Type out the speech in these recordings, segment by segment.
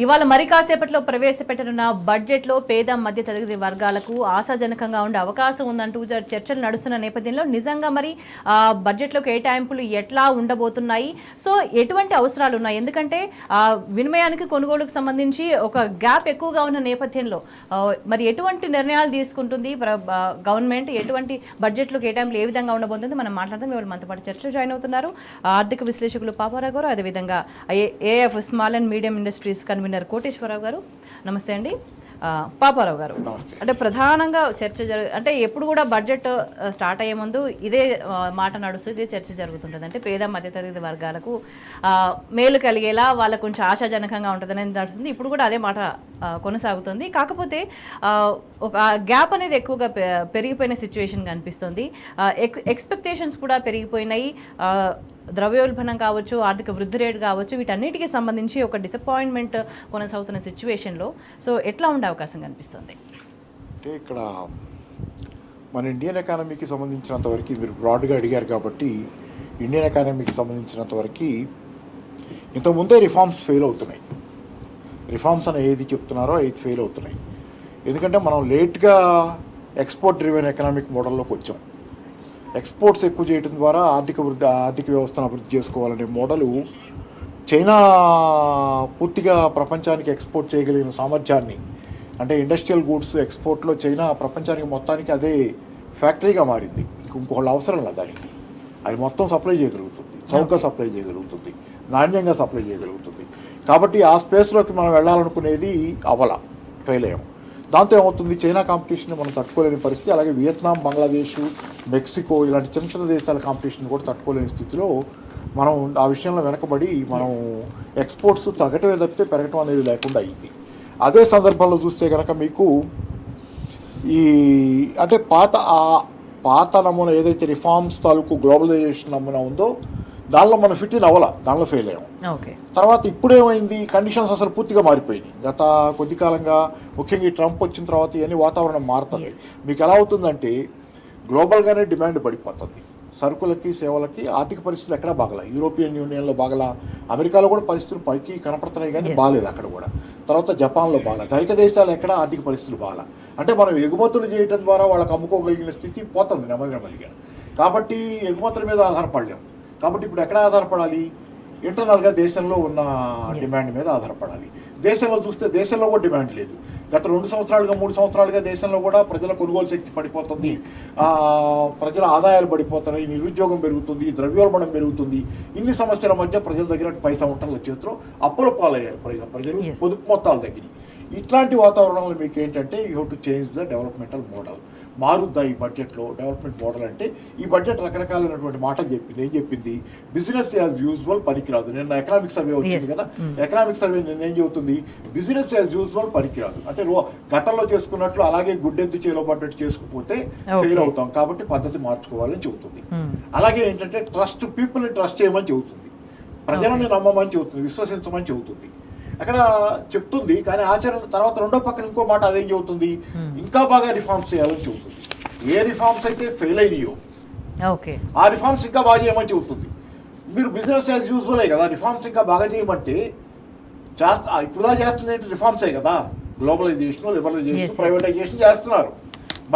ఇవాళ మరి కాసేపట్లో ప్రవేశపెట్టనున్న బడ్జెట్లో పేద మధ్య తరగతి వర్గాలకు ఆశాజనకంగా ఉండే అవకాశం ఉందంటూ చర్చలు నడుస్తున్న నేపథ్యంలో నిజంగా మరి బడ్జెట్లో కేటాయింపులు ఎట్లా ఉండబోతున్నాయి, సో ఎటువంటి అవసరాలు ఉన్నాయి? ఎందుకంటే వినిమయానికి కొనుగోలుకు సంబంధించి ఒక గ్యాప్ ఎక్కువగా ఉన్న నేపథ్యంలో మరి ఎటువంటి నిర్ణయాలు తీసుకుంటుంది గవర్నమెంట్, ఎటువంటి బడ్జెట్లో కేటాయింపులు ఏ విధంగా ఉండబోతుంది మనం మాట్లాడదాం. ఇవాళ మనతో పాటు చర్చలో జాయిన్ అవుతున్నారు ఆర్థిక విశ్లేషకులు పాపారావు గారు, అదేవిధంగా AF small and medium industries convener Koteswararao గారు. నమస్తే అండి. పాపారావు గారు, అంటే ప్రధానంగా చర్చ అంటే ఎప్పుడు కూడా బడ్జెట్ స్టార్ట్ అయ్యే ముందు ఇదే మాట నడుస్తుంది, ఇదే చర్చ జరుగుతుంటుంది. అంటే పేద మధ్యతరగతి వర్గాలకు మేలు కలిగేలా వాళ్ళకు కొంచెం ఆశాజనకంగా ఉంటుందని నడుస్తుంది. ఇప్పుడు కూడా అదే మాట కొనసాగుతుంది. కాకపోతే ఒక గ్యాప్ అనేది ఎక్కువగా పెరిగిపోయిన సిచ్యువేషన్ కనిపిస్తుంది. ఎక్స్పెక్టేషన్స్ కూడా పెరిగిపోయినాయి. ద్రవ్యోల్బణం కావచ్చు, ఆర్థిక వృద్ధి రేటు కావచ్చు, వీటన్నిటికీ సంబంధించి ఒక డిసప్పాయింట్మెంట్ కొనసాగుతున్న సిచ్యువేషన్లో సో ఎట్లా ఉండే అవకాశం కనిపిస్తుంది? అంటే ఇక్కడ మన ఇండియన్ ఎకానమీకి సంబంధించినంత వరకు మీరు బ్రాడ్గా అడిగారు కాబట్టి, ఇండియన్ ఎకానమీకి సంబంధించినంత వరకు ఇంతకుముందే రిఫార్మ్స్ ఫెయిల్ అవుతున్నాయి. రిఫార్మ్స్ అని ఏది చెప్తున్నారో అది ఫెయిల్ అవుతున్నాయి. ఎందుకంటే మనం లేట్గా ఎక్స్పోర్ట్ డ్రివెన్ ఎకనామిక్ మోడల్లోకి వచ్చాం. ఎక్స్పోర్ట్స్ ఎక్కువ చేయడం ద్వారా ఆర్థిక వ్యవస్థను అభివృద్ధి చేసుకోవాలనే మోడలు చైనా పూర్తిగా ప్రపంచానికి ఎక్స్పోర్ట్ చేయగలిగిన సామర్థ్యాన్ని, అంటే ఇండస్ట్రియల్ గూడ్స్ ఎక్స్పోర్ట్లో చైనా ప్రపంచానికి మొత్తానికి అదే ఫ్యాక్టరీగా మారింది. ఇంకొకళ్ళు అవసరం లేదు దానికి. అది మొత్తం సప్లై చేయగలుగుతుంది, చౌకగా సప్లై చేయగలుగుతుంది, నాణ్యంగా సప్లై చేయగలుగుతుంది. కాబట్టి ఆ స్పేస్లోకి మనం వెళ్ళాలనుకునేది ఫెయిల్ అయ్యాం. దాంతో ఏమవుతుంది, చైనా కాంపిటీషన్ మనం తట్టుకోలేని పరిస్థితి. అలాగే వియత్నాం, బంగ్లాదేశ్, మెక్సికో ఇలాంటి చిన్న చిన్న దేశాల కాంపిటీషన్ కూడా తట్టుకోలేని స్థితిలో మనం ఆ విషయంలో వెనకబడి మనం ఎక్స్పోర్ట్స్ తగ్గటమే తప్పితే పెరగటం అనేది లేకుండా అయింది. అదే సందర్భంలో చూస్తే కనుక మీకు అంటే పాత నమూనా ఏదైతే రిఫార్మ్స్ తాలూకు గ్లోబలైజేషన్ నమూనా ఉందో దానిలో మనం ఫిట్ ఇన్ దానిలో ఫెయిల్ అయ్యాం. తర్వాత ఇప్పుడేమైంది, కండిషన్స్ అసలు పూర్తిగా మారిపోయినాయి. గత కొద్ది కాలంగా ముఖ్యంగా ఈ ట్రంప్ వచ్చిన తర్వాత ఇవన్నీ వాతావరణం మారుతుంది. మీకు ఎలా అవుతుందంటే గ్లోబల్గానే డిమాండ్ పడిపోతుంది. సరుకులకి, సేవలకి ఆర్థిక పరిస్థితులు ఎక్కడా బాగలా. యూరోపియన్ యూనియన్లో బాగలా, అమెరికాలో కూడా పరిస్థితులు పైకి కనపడుతున్నాయి కానీ బాగాలేదు అక్కడ కూడా. తర్వాత జపాన్లో బాగా, ధనిక దేశాలు ఎక్కడ ఆర్థిక పరిస్థితులు బాగా. అంటే మనం ఎగుమతులు చేయడం ద్వారా వాళ్ళకి అమ్ముకోగలిగిన స్థితి పోతుంది నెమ్మదిగా. కాబట్టి ఎగుమతుల మీద ఆధారపడలేం. కాబట్టి ఇప్పుడు ఎక్కడ ఆధారపడాలి, ఇంటర్నల్గా దేశంలో ఉన్న డిమాండ్ మీద ఆధారపడాలి. దేశంలో చూస్తే దేశంలో కూడా డిమాండ్ లేదు. గత 2 సంవత్సరాలుగా 3 సంవత్సరాలుగా దేశంలో కూడా ప్రజల కొనుగోలు శక్తి పడిపోతుంది, ప్రజల ఆదాయాలు పడిపోతున్నాయి, నిరుద్యోగం పెరుగుతుంది, ద్రవ్యోల్బణం పెరుగుతుంది. ఇన్ని సమస్యల మధ్య ప్రజల దగ్గర పైసా ఉంటల చేతిలో అప్పుల పాలయ్యారు ప్రజలు, పొదుపు మొత్తాల దగ్గర. ఇట్లాంటి వాతావరణంలో మీకు ఏంటంటే you have to change the developmental model. మారుద్దా ఈ బడ్జెట్లో డెవలప్మెంట్ మోడల్ అంటే? ఈ బడ్జెట్ రకరకాలైనటువంటి మాటలు చెప్పింది. ఏం చెప్పింది? బిజినెస్ యాజ్ యూజువల్ పనికిరాదు. నిన్న ఎకనామిక్ సర్వే వచ్చింది కదా, ఎకనామిక్ సర్వే నిన్న ఏం చెబుతుంది? బిజినెస్ యాజ్ యూజువల్ పనికిరాదు. అంటే గతంలో చేసుకున్నట్లు అలాగే గుడ్డెద్దు చేలో పడ్డట్టు చేసుకుపోతే ఫెయిల్ అవుతాం, కాబట్టి పద్ధతి మార్చుకోవాలని చెబుతుంది. అలాగే ఏంటంటే పీపుల్ని ట్రస్ట్ చేయమని చెబుతుంది, ప్రజలని నమ్మమని చెబుతుంది, విశ్వసించమని చెబుతుంది. అక్కడ చెప్తుంది కానీ ఆచరణ తర్వాత రెండో పక్కన ఇంకో మాట అదేం చెబుతుంది, ఇంకా బాగా రిఫార్మ్స్ చేయాలని చెబుతుంది. ఏ రిఫార్మ్స్ అయితే ఫెయిల్ అయినాయో ఆ రిఫార్మ్స్ ఇంకా బాగా చేయమని చెబుతుంది. మీరు బిజినెస్ యాజ్ యూజువలే కదా, రిఫార్మ్స్ ఇంకా బాగా చేయమంటే ఇప్పుడు చేస్తుంది ఏంటి? రిఫార్మ్సే కదా. గ్లోబలైజేషన్, లిబరలైజేషన్, ప్రైవేటైజేషన్ చేస్తున్నారు.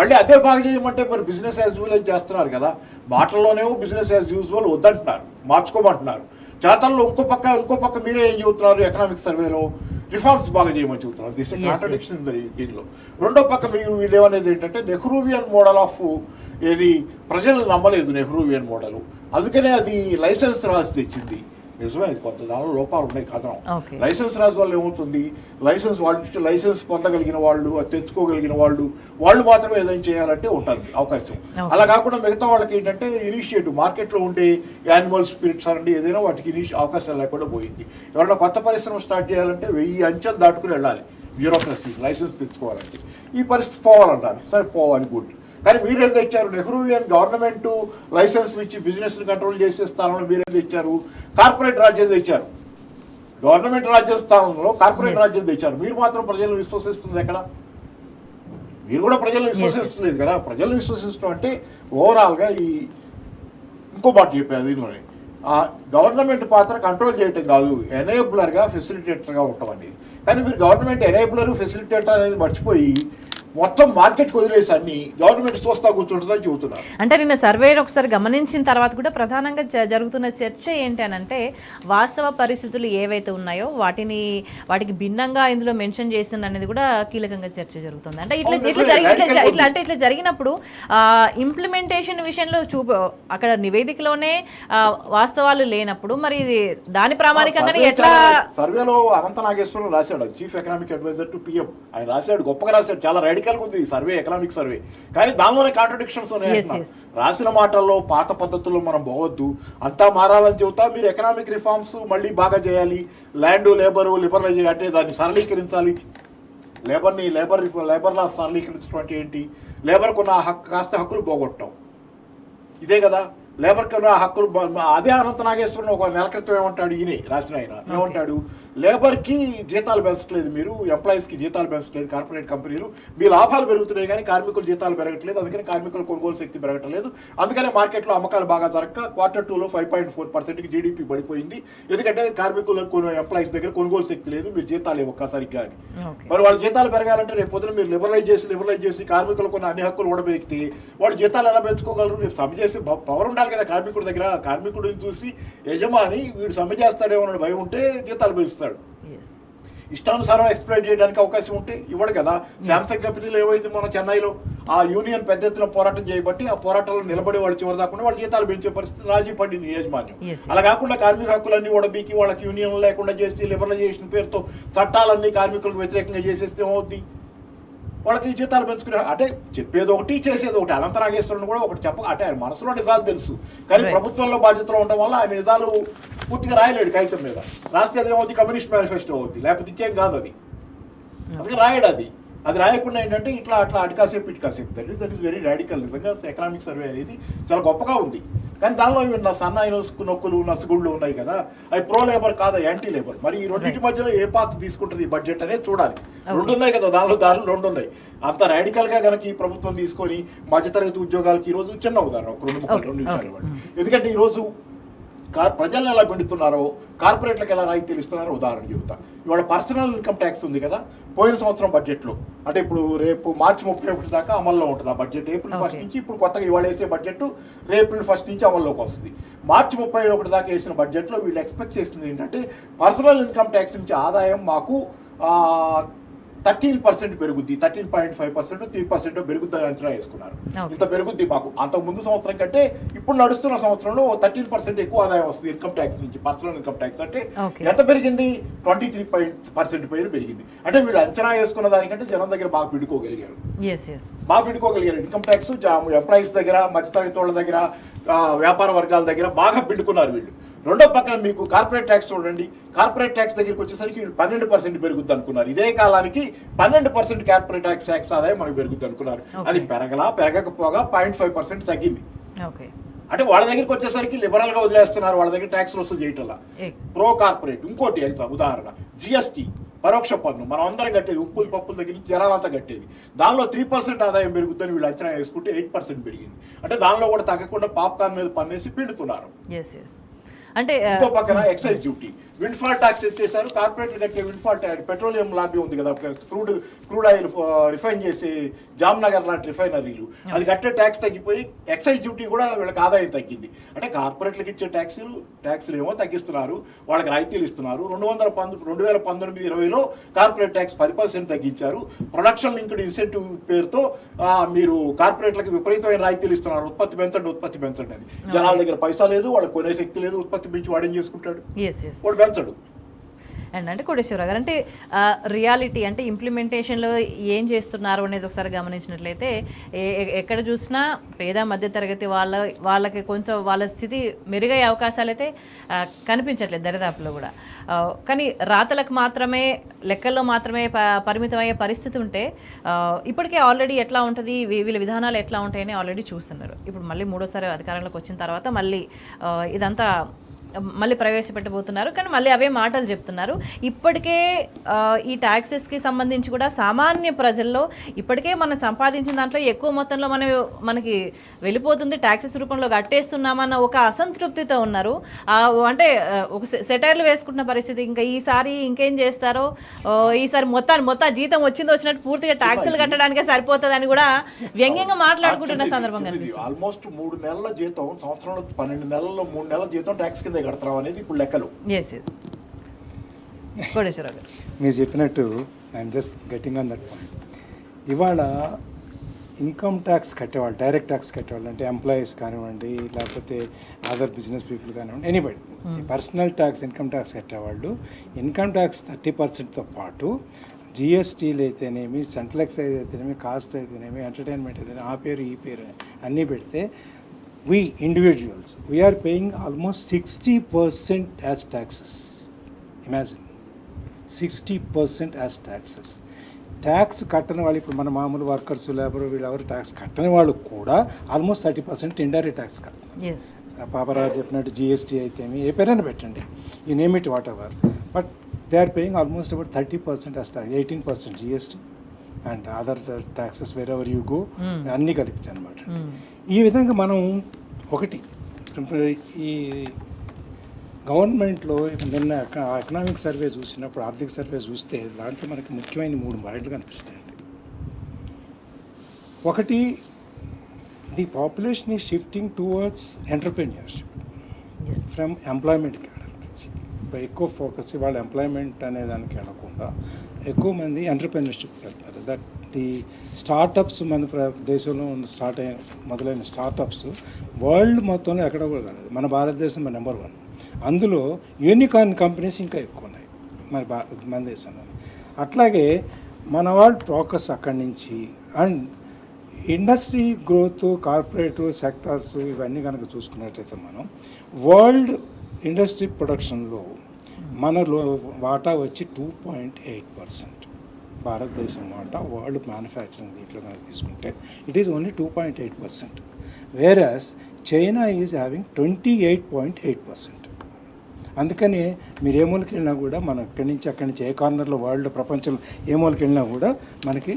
మళ్ళీ అదే బాగా చేయమంటే మరి బిజినెస్ యాజ్ యూజువల్ చేస్తున్నారు కదా. మాటల్లోనేమో బిజినెస్ యాజ్ యూజువల్ వద్దంటున్నారు, మార్చుకోమంటున్నారు. చేతల్లో ఇంకో పక్క మీరే ఏం చెబుతున్నారు? ఎకనామిక్ సర్వేలో రిఫార్మ్స్ బాగా చేయమని చెబుతున్నారు. దిస్ కాంట్రడిక్షన్ ఉంది దీనిలో. రెండో పక్క వీళ్ళు ఏమనేది ఏంటంటే నెహ్రూవియన్ మోడల్ ఆఫ్ ఏది ప్రజలు నమ్మలేదు నెహ్రూవియన్ మోడల్, అందుకనే అది లైసెన్స్ రాసి తెచ్చింది. నిజమే, కొంత దానిలో లోపాలు ఉన్నాయి కథనం. లైసెన్స్ రాజు వల్ల ఏమవుతుంది, లైసెన్స్ పొందగలిగిన వాళ్ళు, అది తెచ్చుకోగలిగిన వాళ్ళు మాత్రమే ఏదైనా చేయాలంటే ఉంటుంది అవకాశం. అలా కాకుండా మిగతా వాళ్ళకి ఏంటంటే ఇనిషియేటివ్, మార్కెట్లో ఉండే యానిమల్ స్పిరిట్స్ అనండి ఏదైనా వాటికి అవకాశం లేకుండా పోయింది. ఎవరైనా కొత్త పరిశ్రమ స్టార్ట్ చేయాలంటే 1000 అంచెలు దాటుకుని వెళ్ళాలి బ్యూరోక్రసీ, లైసెన్స్ తెచ్చుకోవాలంటే. ఈ పరిస్థితి పోవాలంటారు. సరే పోవాలి, గుడ్. కానీ మీరేం తెచ్చారు? నెహ్రూవియన్ గవర్నమెంట్ లైసెన్స్ ఇచ్చి బిజినెస్ని కంట్రోల్ చేసే స్థానంలో మీరేం తెచ్చారు? కార్పొరేట్ రాజ్యం తెచ్చారు. గవర్నమెంట్ రాజ్య స్థానంలో కార్పొరేట్ రాజ్యం తెచ్చారు. మీరు మాత్రం ప్రజలను విశ్వసిస్తుంది ఎక్కడ? మీరు కూడా ప్రజలను విశ్వసిస్తలేదు కదా. ప్రజలను విశ్వసిస్తూ అంటే ఓవరాల్గా ఇంకో మాట చెప్పారు దీనిలోనే, గవర్నమెంట్ పాత్ర కంట్రోల్ చేయటం కాదు, ఎనేబులర్గా ఫెసిలిటేటర్గా ఉండటం అనేది. కానీ మీరు గవర్నమెంట్ ఎనేబులర్ ఫెసిలిటేటర్ అనేది మర్చిపోయి మొత్తం మార్కెట్కి వదిలేసి అన్ని గవర్నమెంట్ చూస్తా కూర్చుంటుందని చెబుతున్నారు. అంటే నిన్న సర్వే ఒకసారి గమనించిన తర్వాత కూడా ప్రధానంగా జరుగుతున్న చర్చ ఏంటి అని అంటే, వాస్తవ పరిస్థితులు ఏవైతే ఉన్నాయో వాటికి భిన్నంగా ఇందులో మెన్షన్ చేస్తుంది అనేది కూడా కీలకంగా చర్చ జరుగుతుంది. అంటే ఇట్లా జరిగినప్పుడు ఇంప్లిమెంటేషన్ విషయంలో అక్కడ నివేదికలోనే వాస్తవాలు లేనప్పుడు మరి దాని ప్రామాణికంగానే ఎట్లా? సర్వేలో అనంత నాగేశ్వరం రాశాడు, chief economic adviser to PM. ఆయన రాశాడు, గొప్పగా రాశాడు, చాలా రాడికల్గా ఉంది సర్వే, ఎకనామిక్ సర్వే. కానీ దానిలోనే కాంట్రడిక్షన్స్ ఉన్నాయి. రాసిన మాటల్లో పాత పద్ధతుల్లో మనం పోవద్దు, అంతా మారాలని చెబుతా మీరు ఎకనామిక్ రిఫార్మ్స్ మళ్ళీ బాగా చేయాలి, ల్యాండ్ లేబర్ లిబరలైజ్ అంటే దాన్ని సరళీకరించాలి. లేబర్ లా సరళీకరించడం అంటే ఏంటి? లేబర్కు ఉన్న కాస్త హక్కులు పోగొట్టడం, ఇదే కదా లేబర్కి ఉన్న హక్కులు. అదే అనంత నాగేశ్వరం ఒక నెల క్రితం ఏమంటాడు, ఈయన రాసిన ఆయన ఏమంటాడు, లేబర్కి జీతాలు పెంచట్లేదు, మీరు ఎంప్లాయీస్కి జీతాలు పెంచట్లేదు, కార్పొరేట్ కంపెనీలు మీ లాభాలు పెరుగుతున్నాయి కానీ కార్మికులు జీతాలు పెరగట్లేదు, అందుకని కార్మికుల కొనుగోలు శక్తి పెరగట్లేదు, అందుకనే మార్కెట్లో అమ్మకాలు బాగా జరగక Q2లో 5.4% జీడీపీ పడిపోయింది, ఎందుకంటే కార్మికులకు ఎంప్లాయీస్ దగ్గర కొనుగోలు శక్తి లేదు, మీరు జీతాలు ఒక్కసారిగా అని. మరి వాళ్ళ జీతాలు పెరగాలంటే రేపు పొద్దున మీరు లిబరలైజ్ చేసి కార్మికులకు ఉన్న అన్ని హక్కులు కూడా పెరిగితే వాళ్ళు జీతాలు ఎలా పెంచుకోగలరు? రేపు సమ్మె చేసి పవర్ ఉండాలి కదా కార్మికుడి దగ్గర. కార్మికుడిని చూసి యజమాని వీడు సమ్మె చేస్తాడేమో అని భయం ఉంటే జీతాలు పెంచుతాడు. ఇష్టానుసారం ఎక్స్ప్లైట్ చేయడానికి అవకాశం ఉంటే ఇవ్వడు కదా. శాంసంగ్ కంపెనీలో ఏమైంది, మన చెన్నైలో ఆ యూనియన్ పెద్ద ఎత్తున పోరాటం చేయబట్టి ఆ పోరాటంలో నిలబడి వాళ్ళు చివరి దాకుండా వాళ్ళ జీతాలు పెంచే పరిస్థితి రాజీ పడింది యాజమాన్యం. అలా కాకుండా కార్మిక హక్కులన్నీ ఓడబీకి వాళ్ళకి యూనియన్ లేకుండా చేసి లిబరలైజేషన్ పేరుతో చట్టాలన్నీ కార్మికులకు వ్యతిరేకంగా చేసేస్తే ఏమవుద్ది? వాళ్ళకి జీతాలు పెంచుకునే అంటే చెప్పేది ఒకటి చేసేది ఒకటి. అనంత నాగేశ్వరుని కూడా ఒకటి అంటే ఆయన మనసులో నిజాలు తెలుసు, కానీ ప్రభుత్వంలో బాధ్యతలో ఉండడం వల్ల ఆయన నిజాలు పూర్తిగా రాయలేడు కాగితం మీద. రాస్తే అదేమవుతుంది, కమ్యూనిస్ట్ మేనిఫెస్టో అవుద్ది, లేకపోతే ఇంకేం కాదు అది. అందుకే రాయడు అది రాయకుండా ఏంటంటే ఇట్లా అటుకాసేపు ఇటుకాసేపు దట్ ఈస్ వెరీ రాడికల్. నిజంగా ఎకనామిక్ సర్వే అనేది చాలా గొప్పగా ఉంది, కానీ దానిలో సన్నాయి నొక్కులు నసుగుళ్ళు ఉన్నాయి కదా, అవి ప్రో లేబర్ కాదా యాంటీ లేబర్. మరి ఈ రెండింటి మధ్యలో ఏ పాత్ర తీసుకుంటుంది ఈ బడ్జెట్ అనేది చూడాలి. రెండు ఉన్నాయి కదా, దారులు రెండు ఉన్నాయి. అంత రాడికల్గా కనుక ఈ ప్రభుత్వం తీసుకొని మధ్యతరగతి ఉద్యోగాలకి ఈరోజు చిన్న ఉదాహరణ ఒక 2 నిమిషాలు ఇవ్వండి. ఎందుకంటే ఈరోజు ప్రజలను ఎలా పెడుతున్నారో కార్పొరేట్లకు ఎలా రాయితీలు ఇస్తున్నారో ఉదాహరణ చెబుతా. ఇవాళ పర్సనల్ ఇన్కమ్ ట్యాక్స్ ఉంది కదా, పోయిన సంవత్సరం బడ్జెట్లో అంటే ఇప్పుడు రేపు మార్చి 31 దాకా అమల్లో ఉంటుంది ఆ బడ్జెట్. April 1 నుంచి ఇప్పుడు కొత్తగా ఇవాళ వేసే బడ్జెట్ April 1 నుంచి అమల్లోకి వస్తుంది. మార్చి 31 దాకా వేసిన బడ్జెట్లో వీళ్ళు ఎక్స్పెక్ట్ చేసింది ఏంటంటే పర్సనల్ ఇన్కమ్ ట్యాక్స్ నుంచి ఆదాయం మాకు 13% పెరుగుద్ది, 13.5% 3% పెరుగుద్దని అంచనా వేసుకున్నారు. ఇంత పెరుగుద్ది మాకు అంతకు ముందు సంవత్సరం కంటే ఇప్పుడు నడుస్తున్న సంవత్సరంలో 13% ఎక్కువ ఆదాయం వస్తుంది ఇన్కమ్ ట్యాక్స్ నుంచి. పర్సనల్ ఇన్కమ్ ట్యాక్స్ అంటే ఎంత పెరిగింది, 23% పెరిగింది. అంటే వీళ్ళు అంచనా వేసుకున్న దానికంటే జనం దగ్గర బాగా పిండుకోగలిగారు. ఇన్కమ్ ట్యాక్స్ ఎంప్లాయీస్ దగ్గర, మధ్యతరగతి వాళ్ళ దగ్గర, వ్యాపార వర్గాల దగ్గర బాగా పిండుకున్నారు వీళ్ళు. రెండో పక్కన మీకు కార్పొరేట్ ట్యాక్స్ చూడండి, కార్పొరేట్ ట్యాక్స్ దగ్గరికి వచ్చేసరికి 12% పెరుగుద్ది అనుకున్నారు. ఇదే కాలానికి 12% కార్పొరేట్ ట్యాక్స్ ఆదాయం మనకు పెరుగుద్ది అనుకున్నారు. అది పెరగకపోగా 0.5% తగ్గింది. అంటే వాళ్ళ దగ్గరికి వచ్చేసరికి లిబరల్ గా వదిలేస్తున్నారు, వాళ్ళ దగ్గర ట్యాక్స్ వసూలు చేయటంలా. ప్రో కార్పొరేట్ ఇంకోటి ఉదాహరణ జిఎస్టీ, పరోక్ష పన్ను మనం అందరం కట్టేది, ఉప్పులు పప్పుల దగ్గర నుంచి జనాలంతా కట్టేది. దానిలో 3% ఆదాయం పెరుగుతుందని వీళ్ళు అంచనా వేసుకుంటే 8% పెరిగింది. అంటే దానిలో కూడా తగ్గకుండా పాప్కార్న్ మీద పన్నేసి పిండుతున్నారు. అంటే ఇంకో పక్కన ఎక్సైజ్ డ్యూటీ, విండ్ఫాల్ ట్యాక్స్ ఎత్తేసారు. కార్పొరేట్లు కట్టే విండ్ఫాల్ ట్యాక్స్, పెట్రోలియం లాబీ ఉంది కదా, క్రూడ్ ఆయిల్ రిఫైన్ చేసే జామ్నగర్ లాంటి రిఫైనరీలు, అది కట్టే ట్యాక్స్ తగ్గిపోయి ఎక్సైజ్ డ్యూటీ కూడా వీళ్ళకి ఆదాయం తగ్గింది. అంటే కార్పొరేట్లకు ఇచ్చే ట్యాక్స్లు ఏమో తగ్గిస్తున్నారు, వాళ్ళకి రాయితీలు ఇస్తున్నారు. 2019-20లో కార్పొరేట్ ట్యాక్స్ 10% తగ్గించారు. ప్రొడక్షన్ లింక్డ్ ఇన్సెంటివ్ పేరుతో మీరు కార్పొరేట్లకు విపరీతమైన రాయితీలు ఇస్తున్నారు. ఉత్పత్తి పెంచండి అని. జనాల దగ్గర పైసా లేదు, వాళ్ళకి కొనే శక్తి లేదు, ఉత్పత్తి పెంచి వాడేం చేసుకుంటాడు, వాడు పెంచడు. అండ్ అంటే కోటేశ్వరరావు గారు, అంటే రియాలిటీ అంటే ఇంప్లిమెంటేషన్లో ఏం చేస్తున్నారు అనేది ఒకసారి గమనించినట్లయితే ఎక్కడ చూసినా పేద మధ్యతరగతి వాళ్ళకి కొంచెం వాళ్ళ స్థితి మెరుగయ్యే అవకాశాలు అయితే కనిపించట్లేదు దరిదాపులో కూడా. కానీ రాతలకు మాత్రమే, లెక్కల్లో మాత్రమే పరిమితమయ్యే పరిస్థితి ఉంటే ఇప్పటికే ఆల్రెడీ ఎట్లా ఉంటుంది, వీళ్ళ విధానాలు ఎట్లా ఉంటాయని ఆల్రెడీ చూస్తున్నారు. ఇప్పుడు మళ్ళీ మూడోసారి అధికారంలోకి వచ్చిన తర్వాత మళ్ళీ ఇదంతా మళ్ళీ ప్రవేశపెట్టబోతున్నారు, కానీ మళ్ళీ అవే మాటలు చెప్తున్నారు. ఇప్పటికే ఈ ట్యాక్సెస్కి సంబంధించి కూడా సామాన్య ప్రజల్లో ఇప్పటికే మనం సంపాదించిన దాంట్లో ఎక్కువ మొత్తంలో మనకి వెళ్ళిపోతుంది, ట్యాక్సెస్ రూపంలో కట్టేస్తున్నామన్న ఒక అసంతృప్తితో ఉన్నారు. అంటే ఒక సెటైర్లు వేసుకుంటున్న పరిస్థితి. ఇంకా ఈసారి ఇంకేం చేస్తారో, ఈసారి మొత్తం జీతం వచ్చినట్టు పూర్తిగా ట్యాక్సులు కట్టడానికే సరిపోతుందని కూడా వ్యంగ్యంగా మాట్లాడుకుంటున్న సందర్భంగా ఆల్మోస్ట్ 3 నెలల జీతం, సంవత్సరంలో 12 నెలల్లో 3 నెలల జీతం ట్యాక్స్ కింద కడతాం అనేది ఇప్పుడు లెక్కలు. మీరు చెప్పినట్టు I'm just getting on that point. ఇవాళ ఇన్కమ్ ట్యాక్స్ కట్టేవాళ్ళు, డైరెక్ట్ ట్యాక్స్ కట్టేవాళ్ళు అంటే ఎంప్లాయీస్ కానివ్వండి, లేకపోతే అదర్ బిజినెస్ పీపుల్ కానివ్వండి, anybody personal tax, income tax కట్టేవాళ్ళు ఇన్కమ్ ట్యాక్స్ 30%తో పాటు జిఎస్టీలు అయితేనేమి, సెంట్రల్ ఎక్సైజ్ అయితేనేమి, కాస్ట్ అయితేనేమి, ఎంటర్టైన్మెంట్ అయితేనేమి, ఆ పేరు ఈ పేరు అన్నీ పెడితే we individuals, we are paying almost 60% as taxes. Imagine, 60% as taxes. Tax కట్టని వాళ్ళు, ఇప్పుడు మన మామూలు వర్కర్స్, లేబర్, వీళ్ళెవరు ట్యాక్స్ కట్టని వాళ్ళు కూడా ఆల్మోస్ట్ 30% ఇండైరెక్ట్ ట్యాక్స్ కడుతున్నారు. పాపరాజు చెప్పినట్టు జిఎస్టీ అయితేమి, ఏ పేరైనా పెట్టండి, ఈ name it whatever, but they are paying almost about 30% as tax, 18% GST and other taxes wherever you go, అన్నీ కలిపితే అనమాట. ఈ విధంగా మనం ఒకటి ఈ గవర్నమెంట్లో నిన్న ఎకనామిక్ సర్వే చూసినప్పుడు, ఆర్థిక సర్వే చూస్తే దాంట్లో మనకి ముఖ్యమైన 3 పాయింట్లు కనిపిస్తాయండి. ఒకటి, the population is shifting towards entrepreneurship from employment cadre. ఎక్కువ ఫోకస్ ఇవాళ ఎంప్లాయ్మెంట్ అనే దానికి వెళ్ళకుండా ఎక్కువ మంది ఎంటర్ప్రెన్యూర్షిప్కి వెళ్తారు. దట్ ది స్టార్టప్స్ మన దేశంలో మొదలైన స్టార్టప్స్ వరల్డ్ మొత్తంలో ఎక్కడ కూడా కాలేదు, మన భారతదేశం నెంబర్ 1. అందులో యూనికార్న్ కంపెనీస్ ఇంకా ఎక్కువ ఉన్నాయి మన దేశంలో. అట్లాగే మన వాళ్ళు ఫోకస్ అక్కడి నుంచి, and industry growth, cooperative sectors ఇవన్నీ కనుక చూసుకున్నట్టయితే మనం వరల్డ్ ఇండస్ట్రీ ప్రొడక్షన్లో మనలో వాటా వచ్చి 2.8%. భారతదేశం వాటా వరల్డ్ మ్యానుఫ్యాక్చరింగ్ దీంట్లో కనుక తీసుకుంటే it is only 2.8%. Versus China is having 28.8%. అందుకని మీరు ఏ మూలకి వెళ్ళినా కూడా మనం అక్కడి నుంచి ఏ కార్నర్లో వరల్డ్ ప్రపంచంలో ఏ మూలకి వెళ్ళినా కూడా మనకి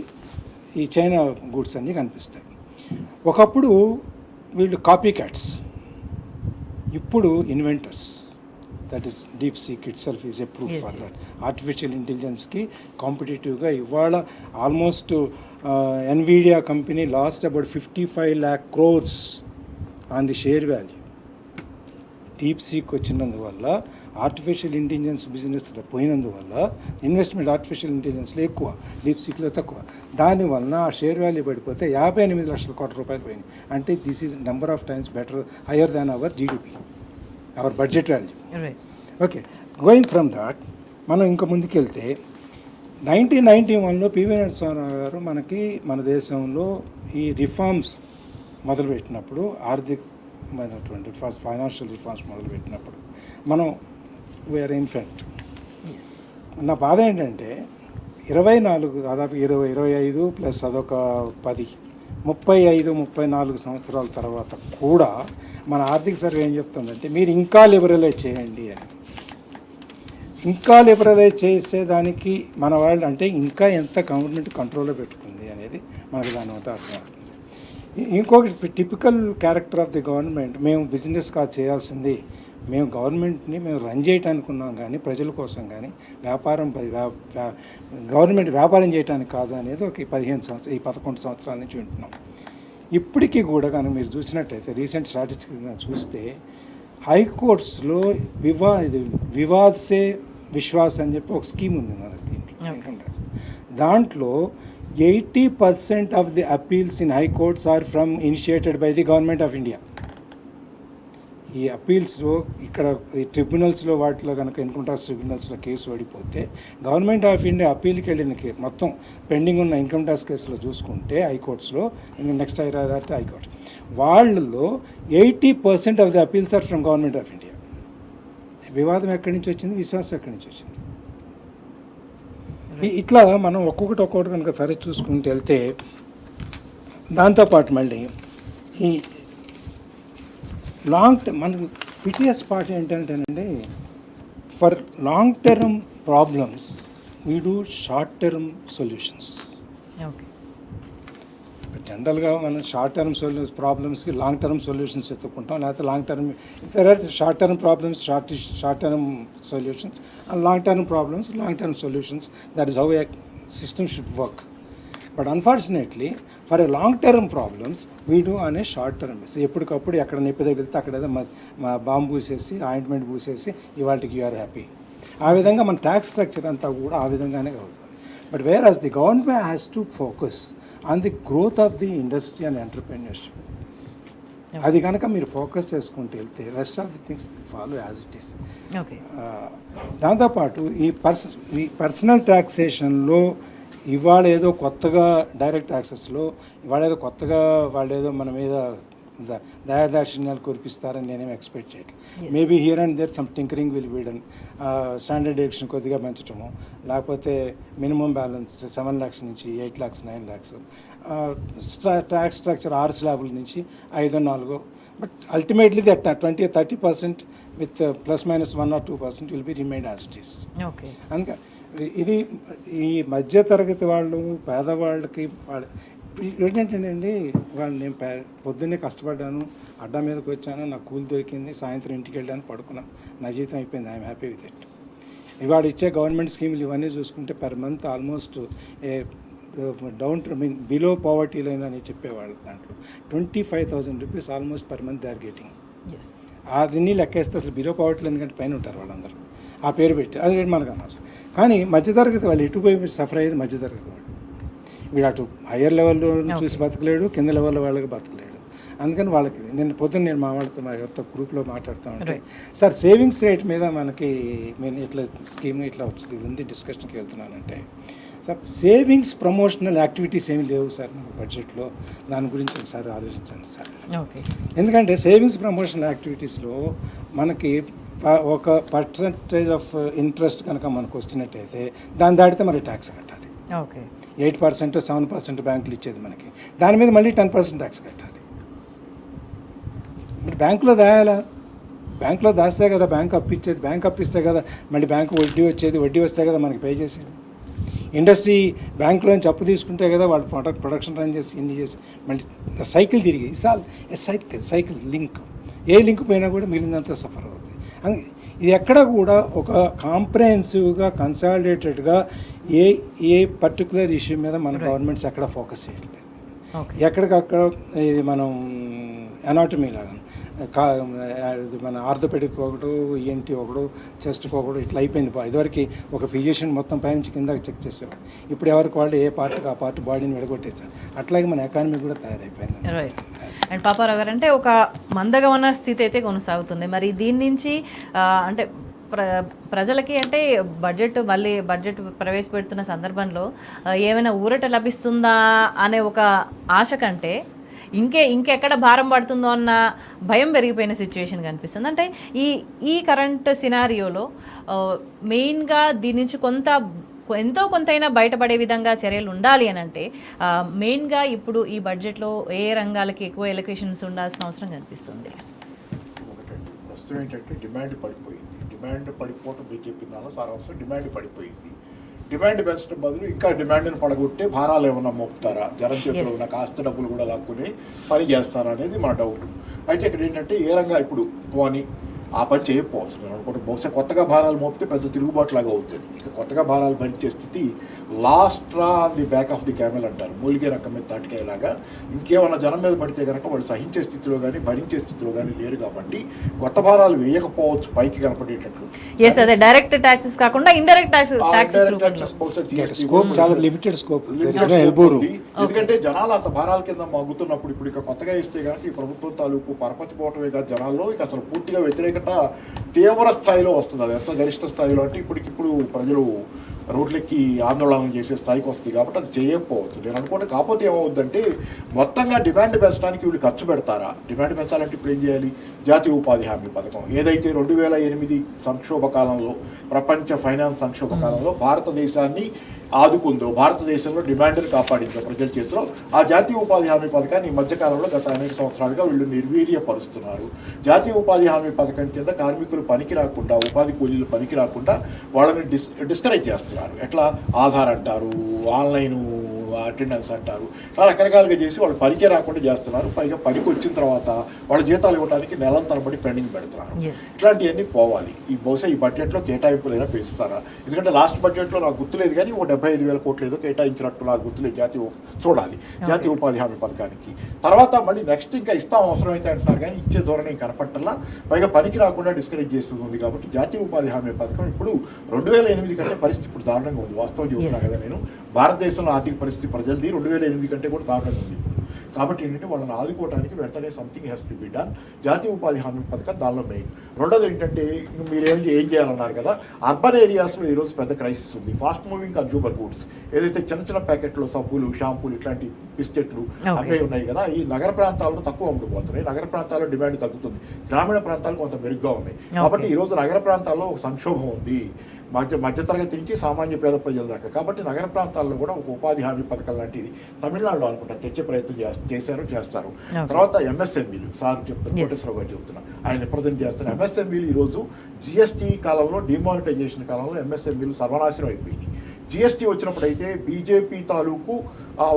ఈ చైనా గూడ్స్ అన్నీ కనిపిస్తాయి. ఒకప్పుడు వీళ్ళు కాపీ క్యాట్స్, ఇప్పుడు inventors. That is DeepSeek itself is a proof for that. Artificial ఇంటెలిజెన్స్కి కాంపిటేటివ్గా ఇవాళ almost Nvidia company lost about 55 lakh crores on the share value. DeepSeek వచ్చినందువల్ల, ఆర్టిఫిషియల్ ఇంటెలిజెన్స్ బిజినెస్లో పోయినందువల్ల ఇన్వెస్ట్మెంట్ ఆర్టిఫిషియల్ ఇంటెలిజెన్స్లో ఎక్కువ, deep సీక్లో తక్కువ. దానివల్ల ఆ షేర్ వాల్యూ పడిపోతే 58 లక్షల కోట్ల రూపాయలు పోయింది. అంటే this is number of times better, higher than hour GDP, hour budget value. Okay, going from that మనం ఇంకా ముందుకెళ్తే 1991లో పివి నరసింహారావు గారు మనకి మన దేశంలో ఈ రిఫార్మ్స్ మొదలుపెట్టినప్పుడు, ఆర్థికమైనటువంటి ఫైనాన్షియల్ రిఫార్మ్స్ మొదలుపెట్టినప్పుడు మనం వీఆర్ ఇన్ఫెంట్. నా బాధ ఏంటంటే 24 దాదాపు 25 ప్లస్ అదొక 10, 35-34 సంవత్సరాల తర్వాత కూడా మన ఆర్థిక సర్వే ఏం చెప్తుందంటే మీరు ఇంకా లిబరలైజ్ చేయండి అని. ఇంకా లిబరలైజ్ చేసేదానికి మన వాళ్ళు అంటే ఇంకా ఎంత గవర్నమెంట్ కంట్రోల్లో పెట్టుకుంది అనేది మనకు దాని వల్ల అర్థమవుతుంది. ఇంకొకటి typical character of the government, మేము బిజినెస్ కాదు చేయాల్సింది, మేము గవర్నమెంట్ని రన్ చేయడానికి ఉన్నాం కానీ ప్రజల కోసం కానీ గవర్నమెంట్ వ్యాపారం చేయడానికి కాదు అనేది ఒక 11 సంవత్సరాల నుంచి వింటున్నాం. ఇప్పటికీ కూడా కానీ మీరు చూసినట్టయితే రీసెంట్ స్టాటిస్టిక్స్ చూస్తే హైకోర్ట్స్లో వివాద్ సే విశ్వాస్ అని చెప్పి ఒక స్కీమ్ ఉంది మనకి దీంట్లో. దాంట్లో 80% of the appeals in high courts are from initiated by the government of India. ఈ అపీల్స్లో ఇక్కడ ఈ ట్రిబ్యునల్స్లో వాటిలో కనుక ఇన్కమ్ ట్యాక్స్ ట్రిబ్యునల్స్లో కేసు ఓడిపోతే గవర్నమెంట్ ఆఫ్ ఇండియా అపీల్కి వెళ్ళిన మొత్తం పెండింగ్ ఉన్న ఇన్కమ్ ట్యాక్స్ కేసులో చూసుకుంటే హైకోర్ట్స్లో, నెక్స్ట్ హైకోర్ట్, వాళ్ళలో 80% of the appeals are from government of India. వివాదం ఎక్కడి నుంచి వచ్చింది, విశ్వాసం ఎక్కడి నుంచి వచ్చింది. ఇట్లా మనం ఒక్కొక్కటి కనుక తరచి చూసుకుంటూ వెళ్తే దాంతోపాటు మళ్ళీ ఈ లాంగ్ టర్మ్ మనకు పిటిఎస్ పార్ట్ ఏంటంటేనండి, for long term problems we do short term solutions. Okay. జనరల్గా మనం షార్ట్ టర్మ్ ప్రాబ్లమ్స్కి లాంగ్ టర్మ్ సొల్యూషన్స్ ఎత్తుకుంటాం, లేకపోతే long term short term problems short term solutions and long term problems long term solutions. That is how a system should work. But unfortunately for a long term problems we do అనే short term base. ఎప్పటికప్పుడు ఎక్కడ నొప్పి తగిలితే అక్కడ ఏదో bomb పూసేసి ointment పూసేసి ఇవాళకి you're happy. ఆ విధంగా మన ట్యాక్స్ స్ట్రక్చర్ అంతా కూడా ఆ విధంగానే అవుతుంది. But where as the government has to focus on the growth of the industry and entrepreneurship. అది కనుక మీరు ఫోకస్ చేసుకుంటూ వెళ్తే rest of the things follow as it is. Okay. దాంతోపాటు ఈ పర్సనల్ ట్యాక్సేషన్లో ఇవాళ ఏదో కొత్తగా డైరెక్ట్ ట్యాక్సెస్లో ఇవాళ ఏదో కొత్తగా వాళ్ళు ఏదో మన మీద దయాదాక్షిణ్యాలు కురిపిస్తారని నేనేం ఎక్స్పెక్ట్ చేయట్లేదు. Maybe here and there some tinkering will be done. Standard deduction కొద్దిగా పెంచడము, లేకపోతే మినిమం బ్యాలెన్స్ 7 lakhs నుంచి 8 lakhs 9 lakhs, ట్యాక్స్ స్ట్రక్చర్ 6 స్లాబుల నుంచి 5 or 4. But ultimately that 20-30% with +-1 or 2% will be remain as it is. Okay. అందుకే ఇది ఈ మధ్యతరగతి వాళ్ళు పేదవాళ్ళకి ఏంటంటేనండి, వాళ్ళు నేను పొద్దున్నే కష్టపడ్డాను, అడ్డా మీదకి వచ్చాను, నాకు కూలి దొరికింది, సాయంత్రం ఇంటికి వెళ్ళాను, పడుకున్నాను, నా జీవితం అయిపోయింది, ఐఎమ్ హ్యాపీ విత్ ఇట్. ఇవాళ ఇచ్చే గవర్నమెంట్ స్కీములు ఇవన్నీ చూసుకుంటే per month almost below poverty line అని చెప్పేవాళ్ళు దాంట్లో 25,000 rupees almost per month they are getting. అదన్నీ లెక్కేస్తే అసలు బిలో పావర్టీ లైన్ కంటే పైన ఉంటారు వాళ్ళందరూ, ఆ పేరు పెట్టి. అది మనకు అనవసరం. కానీ మధ్యతరగతి వాళ్ళు ఎటుపోయి సఫర్ అయ్యేది మధ్యతరగతి వాళ్ళు. వీడు అటు హయ్యర్ లెవెల్లో చూసి బతకలేడు, కింద లెవెల్లో వాళ్ళకి బతకలేడు. అందుకని వాళ్ళకి నేను మా వాళ్ళతో మా ఎవరితో గ్రూప్లో మాట్లాడుతూ ఉంటే, సార్ సేవింగ్స్ రేట్ మీద మనకి నేను ఇట్లా స్కీమ్ ఇట్లా ఉంది డిస్కషన్కి వెళ్తున్నానంటే, సార్ సేవింగ్స్ ప్రమోషనల్ యాక్టివిటీస్ ఏమి లేవు సార్ నాకు బడ్జెట్లో, దాని గురించి ఒకసారి ఆలోచించండి సార్. ఎందుకంటే సేవింగ్స్ ప్రమోషనల్ యాక్టివిటీస్లో మనకి ఒక పర్సంటేజ్ ఆఫ్ ఇంట్రెస్ట్ కనుక మనకు వచ్చినట్టయితే దాన్ని దాటితే మరి ట్యాక్స్ కట్టాలి. 8% 7% బ్యాంకులు ఇచ్చేది మనకి, దాని మీద మళ్ళీ 10% ట్యాక్స్ కట్టాలి. మరి బ్యాంకులో దాయాలా? బ్యాంకులో దాస్తే కదా బ్యాంకు అప్పిచ్చేది, బ్యాంకు అప్పిస్తే కదా మళ్ళీ బ్యాంకు వడ్డీ వచ్చేది, వడ్డీ వస్తే కదా మనకి పే చేసేది. ఇండస్ట్రీ బ్యాంకులోంచి అప్పు తీసుకుంటే కదా వాళ్ళు ప్రొడక్షన్ రన్ చేసి ఇన్ని చేసి మళ్ళీ సైకిల్ తిరిగి సైకిల్ లింక్, ఏ లింక్ పోయినా కూడా మిగిలినంత సఫర్ అవుతుంది. ఇది ఎక్కడ కూడా ఒక కాంప్రహెన్సివ్గా కన్సాలిడేటెడ్గా ఏ పర్టికులర్ ఇష్యూ మీద మన గవర్నమెంట్స్ ఎక్కడ ఫోకస్ చేయట్లేదు. ఎక్కడికక్కడ ఇది మనం ఎనాటమీ లాగా మన ఆర్థోపెడిక్ ఒకడు, ఈఎన్టీ ఒకడు, చెస్ట్కి ఒకడు, ఇట్లా అయిపోయింది. ఇదివరకు ఒక ఫిజిషియన్ మొత్తం పైనుంచి కిందకి చెక్ చేసేవారు. ఇప్పుడు ఎవరికి వాళ్ళు ఏ పార్ట్కి ఆ పార్ట్ బాడీని విడగొట్టేశారు. అట్లాగే మన ఎకానమీ కూడా తయారైపోయింది. రైట్. అండ్ పాపారావు గారు, అంటే ఒక మందగమన స్థితి అయితే కొనసాగుతుంది. మరి దీని నుంచి అంటే ప్రజలకి అంటే బడ్జెట్ ప్రవేశపెడుతున్న సందర్భంలో ఏమైనా ఊరట లభిస్తుందా అనే ఒక ఆశ కంటే ఇంకెక్కడ భారం పడుతుందో అన్న భయం పెరిగిపోయిన సిచ్యువేషన్ కనిపిస్తుంది. అంటే ఈ కరెంట్ సినారియోలో మెయిన్గా దీని నుంచి ఎంతో కొంతైనా బయటపడే విధంగా చర్యలు ఉండాలి అని అంటే మెయిన్గా ఇప్పుడు ఈ బడ్జెట్లో ఏ రంగాలకి ఎక్కువ ఎలొకేషన్స్ ఉండాల్సిన అవసరం కనిపిస్తుంది? ఒకటండి, ప్రస్తుతం ఏంటంటే డిమాండ్ పడిపోయింది. డిమాండ్ పడిపోవటం మీరు చెప్పిన దానిలో సారాంశం డిమాండ్ పడిపోయింది. డిమాండ్ పెంచడం బదులు ఇంకా డిమాండ్ని పడగొట్టే భారాలు ఏమన్నా మోపుతారా, జనం చేతిలో ఉన్న కాస్త డబ్బులు కూడా లాక్కుని పని చేస్తారా అనేది మన డౌట్. అయితే ఇక్కడ ఏంటంటే ఏ రంగా ఇప్పుడు పోని ఆ పని చేయకపోవచ్చు. నేను అనుకుంటే బహుశా కొత్తగా భారాలు మోపితే పెద్ద తిరుగుబాటులాగా అవుతుంది. ఇక కొత్తగా భారాలు భరించే స్థితి లాస్ట్ రా on the back of the camel అంటారు, మూలిగే రకం మీద తాటికాయలాగా. ఇంకేమన్నా జనం మీద పడితే కనుక వాళ్ళు సహించే స్థితిలో కానీ భరించే స్థితిలో కానీ లేరు. కాబట్టి కొత్త భారాలు వేయకపోవచ్చు పైకి కనపడేటట్లు. అదే డైరెక్ట్ ట్యాక్సెస్ కాకుండా ఇండైరెక్ట్ ఎందుకంటే జనాలు అంత భారాల కింద మగ్గుతున్నప్పుడు ఇప్పుడు ఇక కొత్తగా ఇస్తే కనుక ఈ ప్రభుత్వం తాలూకు పరపతి పోవటమే కాదు, జనాల్లో ఇక అసలు పూర్తిగా వ్యతిరేకత తీవ్ర స్థాయిలో వస్తుంది. అది ఎంత గరిష్ట స్థాయిలో అంటే ఇప్పటికిప్పుడు ప్రజలు రోడ్లెక్కి ఆందోళన చేసే స్థాయికి వస్తుంది. కాబట్టి అది చేయకపోవచ్చు నేను అనుకోండి. కాకపోతే ఏమవుద్దంటే మొత్తంగా డిమాండ్ పెంచడానికి వీళ్ళు ఖర్చు పెడతారా? డిమాండ్ పెంచాలంటే ఇప్పుడు ఏం చేయాలి? జాతీయ ఉపాధి హామీ పథకం ఏదైతే 2008 సంక్షోభ కాలంలో, ప్రపంచ ఫైనాన్స్ సంక్షోభ కాలంలో భారతదేశాన్ని ఆదుకుందో, భారతదేశంలో డిమాండ్ని కాపాడిందో ప్రజల చేతిలో, ఆ జాతీయ ఉపాధి హామీ పథకాన్ని ఈ మధ్యకాలంలో గత అనేక సంవత్సరాలుగా వీళ్ళు నిర్వీర్యపరుస్తున్నారు. జాతీయ ఉపాధి హామీ పథకం కింద కార్మికులు పనికి రాకుండా, ఉపాధి కూలీలు పనికి రాకుండా వాళ్ళని డిస్కరేజ్ చేస్తున్నారు. ఎట్లా ఆధార్ అంటారు, ఆన్లైన్ అటెండెన్స్ అంటారు, చాలా రకరకాలుగా చేసి వాళ్ళు పనికి రాకుండా చేస్తున్నారు. పైగా పనికి వచ్చిన తర్వాత వాళ్ళ జీతాలు ఇవ్వడానికి నెలల తరబడి పెండింగ్ పెడుతున్నారు. ఇట్లాంటివన్నీ పోవాలి. బహుశా ఈ బడ్జెట్లో కేటాయింపులైనా పెంచుతారా? ఎందుకంటే లాస్ట్ బడ్జెట్లో నాకు గుర్తులేదు కానీ 75,000 కోట్లు ఏదో కేటాయించినట్టు నాకు గుర్తులేదు. చూడాలి జాతీయ ఉపాధి హామీ పథకానికి. తర్వాత మళ్ళీ నెక్స్ట్ ఇంకా ఇస్తాం అవసరమైతే అంటున్నారు కానీ ఇచ్చే ధోరణి కనపట్టల్లా. పైగా పనికి రాకుండా డిస్కరేజ్ చేస్తుంది. కాబట్టి జాతీయ ఉపాధి హామీ పథకం ఇప్పుడు 2008 కంటే పరిస్థితి ఇప్పుడు దారుణంగా ఉంది. వాస్తవం చెబుతున్నాను కదా నేను. భారతదేశంలో ఆర్థిక పరిస్థితి ప్రజలది 2008 కంటే కూడా దారుణంగా ఉంది ఇప్పుడు. కాబట్టి ఏంటంటే వాళ్ళని ఆదుకోవడానికి వెంటనే something has to be done. జాతీయ ఉపాధి హామీ పథకం దానిలో మెయిన్. రెండోది ఏంటంటే మీరు ఏం చేయాలన్నారు కదా, అర్బన్ ఏరియాస్లో ఈరోజు పెద్ద క్రైసిస్ ఉంది. ఫాస్ట్ మూవింగ్ కన్జ్యూమర్ గూడ్స్ ఏదైతే చిన్న చిన్న ప్యాకెట్లో సబ్బులు, షాంపూలు, ఇట్లాంటి బిస్కెట్లు అన్నీ ఉన్నాయి కదా, ఈ నగర ప్రాంతాల్లో తక్కువ అమ్ముడుపోతున్నాయి. నగర ప్రాంతాల్లో డిమాండ్ తగ్గుతుంది, గ్రామీణ ప్రాంతాలు కొంత మెరుగ్గా ఉన్నాయి. కాబట్టి ఈరోజు నగర ప్రాంతాల్లో ఒక సంక్షోభం ఉంది, మధ్యతరగతి నుంచి సామాన్య పేద ప్రజల దాకా. కాబట్టి నగర ప్రాంతాల్లో కూడా ఒక ఉపాధి హామీ పథకం లాంటిది తమిళనాడులో అనుకుంటా తెచ్చే ప్రయత్నం చేస్తారు. తర్వాత ఎంఎస్ఎంఈలు సార్ చెప్తున్నారు, కోటేశ్వరరావు గారు చెప్తున్నారు, ఆయన రిప్రజెంట్ చేస్తున్నారు. ఎంఎస్ఎంఈలు ఈరోజు జిఎస్టీ కాలంలో, డిమానిటైజేషన్ కాలంలో ఎంఎస్ఎంఈలు సర్వనాశనం అయిపోయింది. జిఎస్టీ వచ్చినప్పుడైతే బీజేపీ తాలూకు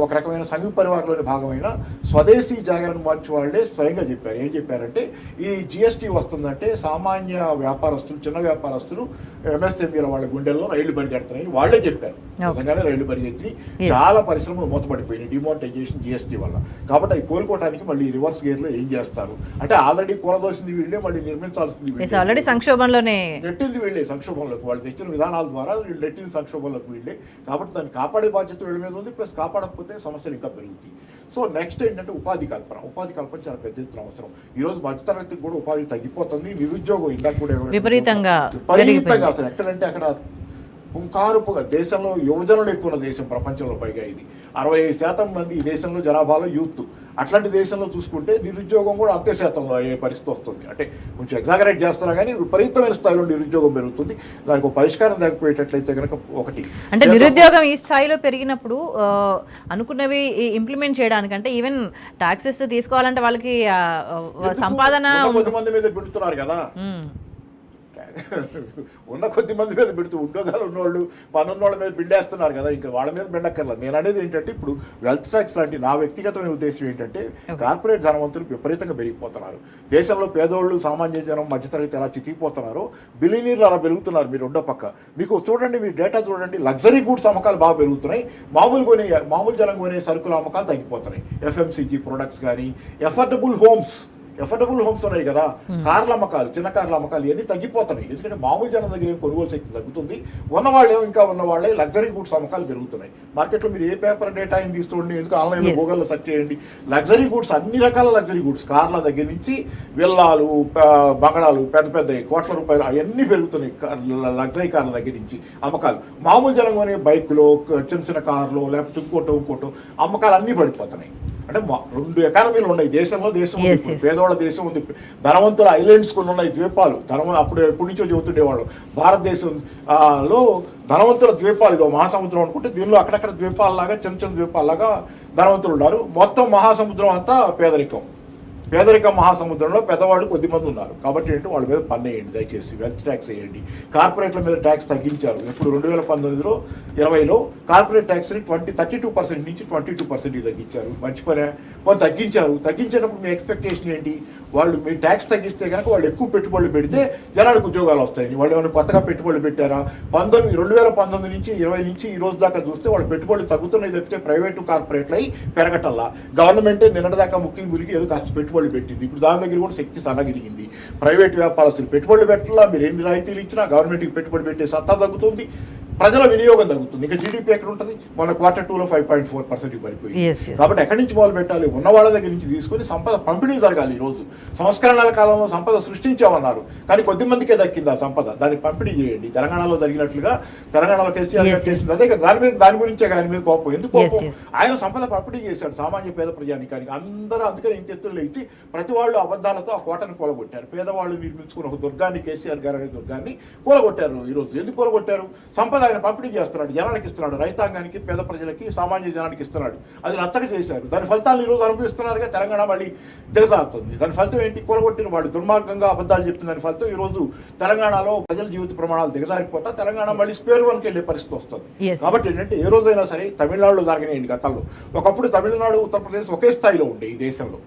ఒక రకమైన సంఘ పరివారంలోని భాగమైన స్వదేశీ జాగరణ మార్చి వాళ్ళే స్వయంగా చెప్పారు. ఏం చెప్పారంటే ఈ జిఎస్టీ వస్తుందంటే సామాన్య వ్యాపారస్తులు, చిన్న వ్యాపారస్తులు, ఎంఎస్ఎంఈల వాళ్ళ గుండెల్లో రైళ్లు పరిగెడుతున్నాయని వాళ్ళే చెప్పారు. నిజంగానే రైళ్లు పరిగెత్తి చాలా పరిశ్రమలు మూతపడిపోయినాయి డిమానిటైజేషన్ జిఎస్టీ వల్ల. కాబట్టి అవి కోలుకోవడానికి మళ్ళీ రివర్స్ గేర్లో ఏం చేస్తారు అంటే ఆల్రెడీ కూలదోసింది వీళ్ళే, మళ్ళీ నిర్మించాల్సింది ఆల్రెడీ సంక్షోభంలోనే నెట్టింది వీళ్ళే. సంక్షోభంలోకి వాళ్ళు తెచ్చిన విధానాల ద్వారా వీళ్ళు నెట్టింది సంక్షోభంలోకి వీళ్ళే. కాబట్టి దాన్ని కాపాడే బాధ్యత వీళ్ళ మీద ఉంది. ప్లస్ కాపాడకపోతే సమస్యలు ఇంకా పెరుగుతాయి. సో నెక్స్ట్ ఏంటంటే ఉపాధి కల్పన చాలా పెద్ద ఎత్తున అవసరం. ఈరోజు మధ్యతరగతికి కూడా ఉపాధి తగ్గిపోతుంది. నిరుద్యోగం ఇందాక కూడా విపరీతంగా అసలు ఎక్కడంటే అక్కడ పుంకారుపుగా దేశంలో యువజనులు ఎక్కువ ఉన్న దేశం ప్రపంచంలో. పైగా ఇది 65% మంది ఈ దేశంలో జనాభాలో యూత్. అట్లాంటి దేశంలో చూసుకుంటే నిరుద్యోగం కూడా అంతే శాతంలో అయ్యే పరిస్థితి వస్తుంది. అంటే కొంచెం ఎగ్జాగరేట్ చేస్తున్నా కానీ విపరీతమైన స్థాయిలో నిరుద్యోగం పెరుగుతుంది. దానికి ఒక పరిష్కారం తగ్గిపోయేటట్లయితే కనుక ఒకటి అంటే నిరుద్యోగం ఈ స్థాయిలో పెరిగినప్పుడు అనుకున్నవి ఇంప్లిమెంట్ చేయడానికంటే ఈవెన్ టాక్సెస్ తీసుకోవాలంటే వాళ్ళకి సంపాదన కొంతమంది మీద పెడుతున్నారు కదా, ఉన్న కొద్ది మంది మీద పెడుతూ ఉద్యోగాలు ఉన్నవాళ్ళు పనున్నోళ్ళ మీద బిండేస్తున్నారు కదా, ఇంకా వాళ్ళ మీద బిండక్కర్లేదు. నేను అనేది ఏంటంటే ఇప్పుడు వెల్త్ ట్యాక్స్ లాంటి నా వ్యక్తిగతమైన ఉద్దేశం ఏంటంటే కార్పొరేట్ ధనవంతులు విపరీతంగా పెరిగిపోతున్నారు. దేశంలో పేదోళ్ళు, సామాన్య జనం, మధ్యతరగతి ఎలా చితికిపోతున్నారో బిలియనీర్లు అలా పెరుగుతున్నారు. మీరు రెండో పక్క మీకు చూడండి, మీ డేటా చూడండి, లగ్జరీ గూడ్స్ అమ్మకాలు బాగా పెరుగుతున్నాయి. మామూలు జనం కొనే సరుకుల అమ్మకాలు తగ్గిపోతున్నాయి. ఎఫ్ఎంసీజీ ప్రొడక్ట్స్ కానీ, ఎఫర్డబుల్ హోమ్స్ ఉన్నాయి కదా, కార్ల అమ్మకాలు, చిన్న కార్ల అమ్మకాలు ఇవన్నీ తగ్గిపోతున్నాయి. ఎందుకంటే మామూలు జనం దగ్గర ఏం కొనుగోలు శక్తి తగ్గుతుంది. ఉన్నవాళ్ళే లగ్జరీ గూడ్స్ అమ్మకాలు పెరుగుతున్నాయి. మార్కెట్లో మీరు ఏ పేపర్ డేటా అయిన తీసుకోండి, ఎందుకు ఆన్లైన్లో గూగుల్లో సెర్చ్ చేయండి. లగ్జరీ గూడ్స్, అన్ని రకాల లగ్జరీ గూడ్స్, కార్ల దగ్గర నుంచి విల్లాలు, బంగళాలు, పెద్ద కోట్ల రూపాయలు అవన్నీ పెరుగుతున్నాయి. లగ్జరీ కార్ల దగ్గర నుంచి అమ్మకాలు. మామూలు జనం కొనే బైకులో, చిన్న కార్లో, లేకపోతే ఇంకోటో అమ్మకాలు అన్నీ పడిపోతున్నాయి. అంటే 2 ఎకానమీలు ఉన్నాయి దేశంలో. పేదవాళ్ళ దేశం ఉంది, ధనవంతుల ఐలాండ్స్ కొన్ని ఉన్నాయి, ద్వీపాలు. అప్పుడు ఎప్పటి నుంచో చెబుతుండేవాళ్ళు భారతదేశంలో ధనవంతుల ద్వీపాలు. ఇదో మహాసముద్రం అనుకుంటే దీనిలో అక్కడక్కడ ద్వీపాలలాగా, చిన్న ద్వీపాలలాగా ధనవంతులు ఉన్నారు. మొత్తం మహాసముద్రం అంతా పేదరికం మహాసముద్రంలో పెద్దవాళ్ళు కొద్దిమంది ఉన్నారు. కాబట్టి ఏంటి వాళ్ళ మీద పన్ను వేయండి, దయచేసి వెల్త్ ట్యాక్స్ వేయండి. కార్పొరేట్ల మీద ట్యాక్స్ తగ్గించారు. ఇప్పుడు 2019లో 20లో కార్పొరేట్ ట్యాక్స్ని 32% నుంచి 22% తగ్గించారు. మంచి పనే. వాళ్ళు తగ్గించేటప్పుడు మీ ఎక్స్పెక్టేషన్ ఏంటి? వాళ్ళు మీ ట్యాక్స్ తగ్గిస్తే కనుక వాళ్ళు ఎక్కువ పెట్టుబడులు పెడితే జనాలకు ఉద్యోగాలు వస్తాయని. వాళ్ళు ఏమైనా కొత్తగా పెట్టుబడులు పెట్టారా? 2019 నుంచి 20 నుంచి ఈ రోజు దాకా చూస్తే వాళ్ళు పెట్టుబడులు తగ్గుతున్నాయి తప్పితే ప్రైవేటు కార్పొరేట్లు అయి పెరగటల్లా. గవర్నమెంటే నిన్నటిదాకా మురికి ఏదో కాస్త పెట్టుబడులు పెట్టింది. ఇప్పుడు దాని దగ్గర కూడా శక్తి సన్నగిరిగింది. ప్రైవేట్ వ్యాపారస్తులు పెట్టుబడులు పెట్టాలా, మీరు ఎన్ని రాయితీలు ఇచ్చినా గవర్నమెంట్కి పెట్టుబడి పెట్టే సత్తా తగ్గుతుంది, ప్రజల వినియోగం తగ్గుతుంది. ఇంకా జీడీపీ ఎక్కడ ఉంటుంది? మన Q2లో 5.4% పడిపోయింది. కాబట్టి ఎక్కడి నుంచి మొదలు పెట్టాలి? ఉన్న వాళ్ళ దగ్గర నుంచి తీసుకొని సంపద పంపిణీ జరగాలి. ఈరోజు సంస్కరణల కాలంలో సంపద సృష్టించామన్నారు, కానీ కొద్ది మందికే దక్కింది ఆ సంపద. దాన్ని పంపిణీ చేయండి. తెలంగాణలో జరిగినట్లుగా, తెలంగాణలో కేసీఆర్ చేసింది అదే కదా. దాని గురించే ఆయన మీద కోపం. ఎందుకు ఆయన సంపద పంపిణీ చేశాడు సామాన్య పేద ప్రజానికానికి. అందరూ అందుకని ఇంత ఎత్తులు ఇచ్చి ప్రతి వాళ్ళు అబద్ధాలతో ఆ కోటను కూలగొట్టారు. పేదవాళ్ళు నిర్మించుకున్న ఒక దుర్గాన్ని, కేసీఆర్ గారు అనే దుర్గాన్ని కూలగొట్టారు. ఈరోజు ఎందుకు కూలగొట్టారు? సంపద ఆయన పంపిణీ చేస్తున్నాడు, జనానికి ఇస్తున్నాడు, రైతాంగానికి, పేద ప్రజలకి, సామాన్య జనానికి ఇస్తున్నాడు. అది నచ్చక చేశారు. దాని ఫలితాలు ఈరోజు అనుభవిస్తున్నారుగా. తెలంగాణ మళ్ళీ దిగజారుతుంది. దాని ఫలితం ఏంటి? కూలగొట్టిన వాడు దుర్మార్గంగా అబద్ధాలు చెప్పిన దాని ఫలితం ఈరోజు తెలంగాణలో ప్రజల జీవిత ప్రమాణాలు దిగజారిపోతా తెలంగాణ మళ్ళీ స్క్వేర్ వన్కి వెళ్ళే పరిస్థితి వస్తుంది. కాబట్టి ఏంటంటే ఏ రోజైనా సరే తమిళనాడులో జరిగినాయి గతంలో. ఒకప్పుడు తమిళనాడు, ఉత్తరప్రదేశ్ ఒకే స్థాయిలో ఉండే ఈ దేశంలో,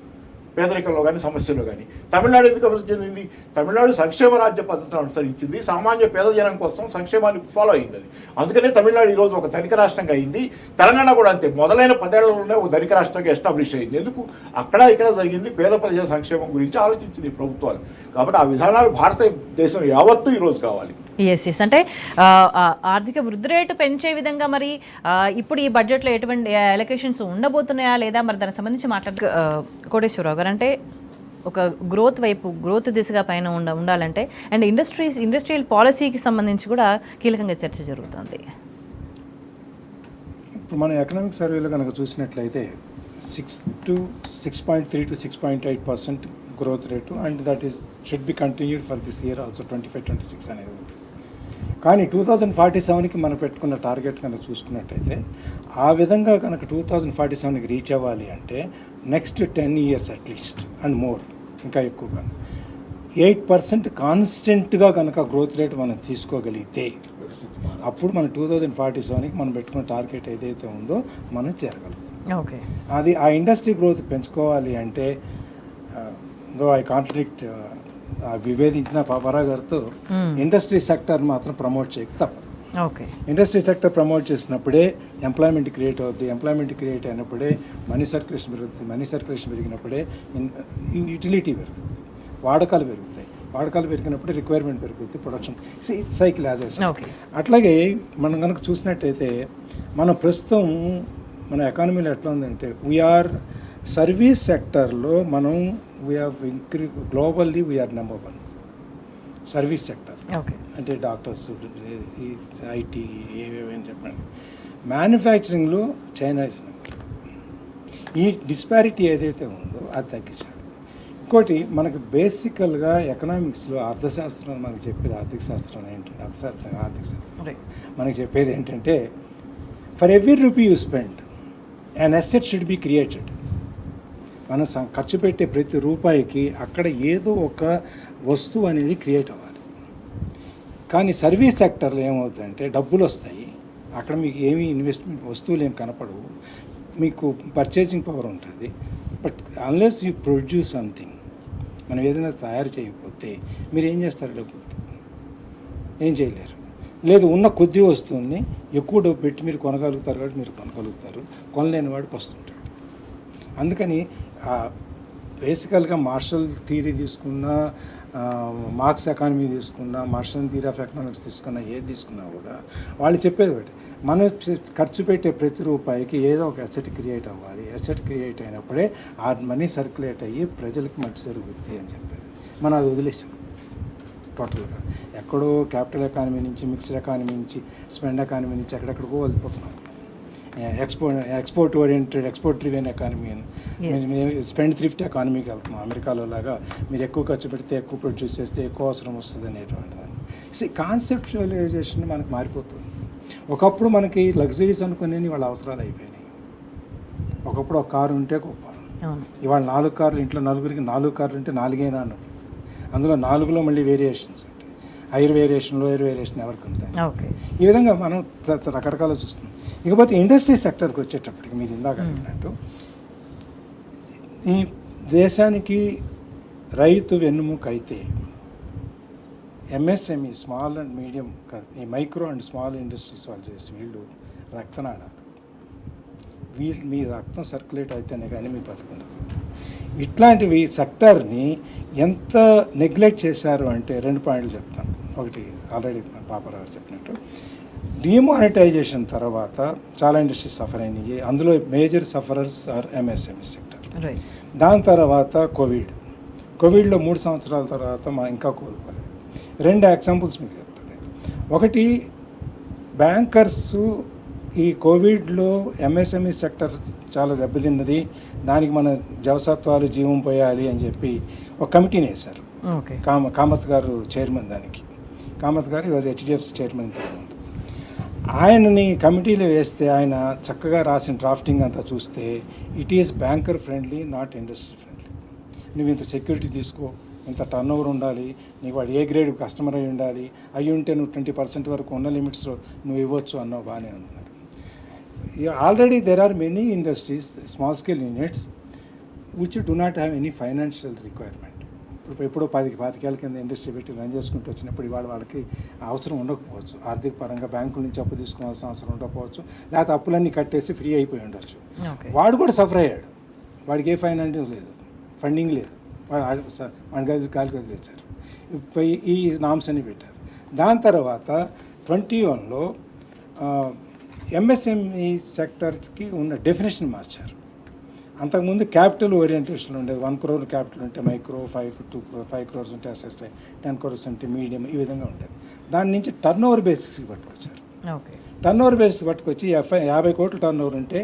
పేదరికంలో కానీ సమస్యల్లో కానీ. తమిళనాడు ఎందుకు అభివృద్ధి చెందింది? తమిళనాడు సంక్షేమ రాజ్య పద్ధతిని అనుసరించింది. సామాన్య పేద జనం కోసం సంక్షేమాన్ని ఫాలో అయింది అది. అందుకనే తమిళనాడు ఈరోజు ఒక ధనిక రాష్ట్రంగా అయింది. తెలంగాణ కూడా అంతే. మొదలైన 10 ఏళ్లలోనే ఒక ధనిక రాష్ట్రంగా ఎస్టాబ్లిష్ అయింది. ఎందుకు? అక్కడ ఇక్కడ జరిగింది పేద ప్రజల సంక్షేమం గురించి ఆలోచించింది ప్రభుత్వాలు. కాబట్టి ఆ విధానాలు భారతదేశం యావత్తూ ఈరోజు కావాలి. ఎస్ అంటే ఆర్థిక వృద్ధి రేటు పెంచే విధంగా మరి ఇప్పుడు ఈ బడ్జెట్లో ఎటువంటి అలొకేషన్స్ ఉండబోతున్నాయా లేదా మరి దానికి సంబంధించి కోటేశ్వరరావు గారు, అంటే ఒక గ్రోత్ దిశగా పైన ఉండాలంటే అండ్ ఇండస్ట్రియల్ పాలసీకి సంబంధించి కూడా కీలకంగా చర్చ జరుగుతుంది. ఇప్పుడు మన ఎకనామిక్ సర్వేలో కనుక చూసినట్లయితే 6.3 to 6.8% growth rate, and that is should be continued for this year also 25-26 అనేది. కానీ 2047కి మనం పెట్టుకున్న టార్గెట్ కనుక చూసుకున్నట్టయితే ఆ విధంగా కనుక 2047కి రీచ్ అవ్వాలి అంటే next 10 years at least and more, ఇంకా ఎక్కువగా 8% కాన్స్టెంట్గా కనుక గ్రోత్ రేట్ మనం తీసుకోగలిగితే అప్పుడు మన 2047కి మనం పెట్టుకున్న టార్గెట్ ఏదైతే ఉందో మనం చేరగలుగుతాం. ఓకే, అది ఆ ఇండస్ట్రీ గ్రోత్ పెంచుకోవాలి అంటే ఐ కాంట్రాడిక్ట్ విభేదించిన పాపరా గారితో ఇండస్ట్రీ సెక్టర్ మాత్రం ప్రమోట్ చేయక తప్పదు. ఓకే, ఇండస్ట్రీ సెక్టర్ ప్రమోట్ చేసినప్పుడే ఎంప్లాయ్మెంట్ క్రియేట్ అవుతుంది. ఎంప్లాయ్మెంట్ క్రియేట్ అయినప్పుడే మనీ సర్క్యులేషన్ పెరుగుతుంది. మనీ సర్క్యులేషన్ పెరిగినప్పుడే యూటిలిటీ పెరుగుతుంది, వాడకాలు పెరుగుతాయి. వాడకాలు పెరిగినప్పుడే రిక్వైర్మెంట్ పెరుగుతుంది, ప్రొడక్షన్ సైకిల్ యాజ్ ఎ. అట్లాగే మనం కనుక చూసినట్టయితే మన ప్రస్తుతం మన ఎకానమీలో ఎట్లా ఉందంటే వీఆర్ సర్వీస్ సెక్టర్లో మనం globally we are number 1 service sector. అంటే డాక్టర్స్, ఐటీ, ఏవేవని చెప్పండి. మ్యానుఫ్యాక్చరింగ్లో చైనా ఇస్ నెంబర్. ఈ డిస్పారిటీ ఏదైతే ఉందో అది తగ్గించాలి. ఇంకోటి మనకు బేసికల్గా ఎకనామిక్స్లో అర్థశాస్త్రం మనకు చెప్పేది, ఆర్థిక శాస్త్రం ఏంటంటే ఆర్థిక శాస్త్రం మనకి చెప్పేది ఏంటంటే for every rupee you spend an asset should be created. మనం ఖర్చు పెట్టే ప్రతి రూపాయికి అక్కడ ఏదో ఒక వస్తువు అనేది క్రియేట్ అవ్వాలి. కానీ సర్వీస్ సెక్టర్లో ఏమవుతుందంటే డబ్బులు వస్తాయి, అక్కడ మీకు ఏమీ ఇన్వెస్ట్మెంట్ వస్తువులు ఏం కనపడవు, మీకు పర్చేసింగ్ పవర్ ఉంటుంది. But unless you produce something, మనం ఏదైనా తయారు చేయకపోతే మీరు ఏం చేస్తారు? డబ్బులతో ఏం చేయలేరు. లేదు, ఉన్న కొద్ది వస్తువుని ఎక్కువ డబ్బు పెట్టి మీరు కొనగలుగుతారు కాబట్టి మీరు కొనగలుగుతారు, కొనలేని వాడికి వస్తుంటాడు. అందుకని బేసికల్గా మార్షల్ థియరీ తీసుకున్నా, మార్క్స్ ఎకానమీ తీసుకున్నా, మార్షల్ థియరీ ఆఫ్ ఎకనామిక్స్ తీసుకున్నా, ఏది తీసుకున్నా కూడా వాళ్ళు చెప్పేది ఒకటి, మనం ఖర్చు పెట్టే ప్రతి రూపాయికి ఏదో ఒక అసెట్ క్రియేట్ అవ్వాలి. అసెట్ క్రియేట్ అయినప్పుడే ఆ మనీ సర్క్యులేట్ అయ్యి ప్రజలకు మంచి జరుగుద్ది అని చెప్పేది. మనం అది వదిలేసాం టోటల్గా. ఎక్కడో క్యాపిటల్ ఎకానమీ నుంచి, మిక్స్డ్ ఎకానమీ నుంచి, స్పెండ్ ఎకానమీ నుంచి ఎక్కడెక్కడికో వెళ్ళిపోతున్నాం. Export oriented, export driven economy అని, స్పెండ్ థ్రిఫ్ట్ ఎకానమీకి వెళ్తున్నాం. అమెరికాలో లాగా మీరు ఎక్కువ ఖర్చు పెడితే ఎక్కువ ప్రొడ్యూస్ చేస్తే ఎక్కువ అవసరం వస్తుంది అనేటువంటి దాన్ని కాన్సెప్చువలైజేషన్ మనకు మారిపోతుంది. ఒకప్పుడు మనకి లగ్జరీస్ అనుకునేవి వాళ్ళ అవసరాలు అయిపోయినాయి. ఒకప్పుడు ఒక కారు ఉంటే గొప్ప, ఇవాళ 4 కార్లు, ఇంట్లో నలుగురికి 4 కార్లు ఉంటే 4 అన్నాను. అందులో 4లో మళ్ళీ వేరియేషన్స్ ఉంటాయి. హైర్ వేరియేషన్, లోయర్ వేరియేషన్ ఎవరికి ఉంటాయి. ఈ విధంగా మనం రకరకాలు చూస్తున్నాం. ఇకపోతే ఇండస్ట్రీ సెక్టర్కి వచ్చేటప్పటికి మీరు ఇందాక అడిగినట్టు ఈ దేశానికి రైతు వెన్నుముక అయితే ఎంఎస్ఎంఈ, స్మాల్ అండ్ మీడియం, ఈ మైక్రో అండ్ స్మాల్ ఇండస్ట్రీస్ వాళ్ళు చేసి వీళ్ళు రక్తనాళాలు. మీ రక్తం సర్క్యులేట్ అయితేనే కానీ మీ బతుకుండదు. ఇట్లాంటివి సెక్టర్ని ఎంత నెగ్లెక్ట్ చేశారు అంటే 2 పాయింట్లు చెప్తాను. ఒకటి ఆల్రెడీ పాపరావు చెప్పినట్టు, డిమానిటైజేషన్ తర్వాత చాలా ఇండస్ట్రీస్ సఫర్ అయినాయి. అందులో major sufferers are MSME sector. దాని తర్వాత కోవిడ్లో 3 సంవత్సరాల తర్వాత ఇంకా కోలుకోలేదు. 2 ఎగ్జాంపుల్స్ మీకు చెప్తాను. ఒకటి, బ్యాంకర్స్ ఈ కోవిడ్లో ఎంఎస్ఎంఈ సెక్టర్ చాలా దెబ్బతిన్నది, దానికి మన జవసత్వాలు జీవం పోయాలి అని చెప్పి ఒక కమిటీని వేశారు. కామత్ గారు చైర్మన్. దానికి కామత్ గారు ఈరోజు హెచ్డిఎఫ్సి చైర్మన్. ఆయనని కమిటీలో వేస్తే ఆయన చక్కగా రాసిన డ్రాఫ్టింగ్ అంతా చూస్తే it is banker friendly, not industry friendly. నువ్వు ఇంత సెక్యూరిటీ తీసుకో, ఇంత టర్న్ ఓవర్ ఉండాలి, నీకు వాడు ఏ గ్రేడ్ కస్టమర్ అయి ఉండాలి, అయి ఉంటే నువ్వు 20% వరకు ఉన్న లిమిట్స్ నువ్వు ఇవ్వచ్చు అన్నావు, బాగానే ఉన్నాడు. Already there are many industries, small scale units which do not have any financial requirement. ఇప్పుడు ఎప్పుడో 10-25 ఏళ్ళ కింద ఇండస్ట్రీ పెట్టి రన్ చేసుకుంటూ వచ్చినప్పుడు ఇవాళ వాళ్ళకి అవసరం ఉండకపోవచ్చు, ఆర్థిక పరంగా బ్యాంకుల నుంచి అప్పు తీసుకోవాల్సిన అవసరం ఉండకపోవచ్చు, లేకపోతే అప్పులన్నీ కట్టేసి ఫ్రీ అయిపోయి ఉండొచ్చు. వాడు కూడా సఫర్ అయ్యాడు, వాడికి ఏ ఫైనాన్షియల్ లేదు, ఫండింగ్ లేదు, వాడి గాలికి వదిలేశారు. ఈ నామ్స్ అని పెట్టారు. దాని తర్వాత 21లో ఎంఎస్ఎంఈ సెక్టర్కి ఉన్న డెఫినేషన్ మార్చారు. అంతకుముందు క్యాపిటల్ ఓరియంటేషన్ ఉండేది. 1 crore క్యాపిటల్ ఉంటే మైక్రో, 5 crores ఉంటే ఎస్ఎస్ఐ, 10 crores ఉంటే మీడియం, ఈ విధంగా ఉండేది. దాని నుంచి టర్న్ ఓవర్ బేసిస్కి పట్టుకొచ్చారు. టర్న్ ఓవర్ బేసిస్ పట్టుకొచ్చి 50 కోట్ల టర్న్ ఓవర్ ఉంటే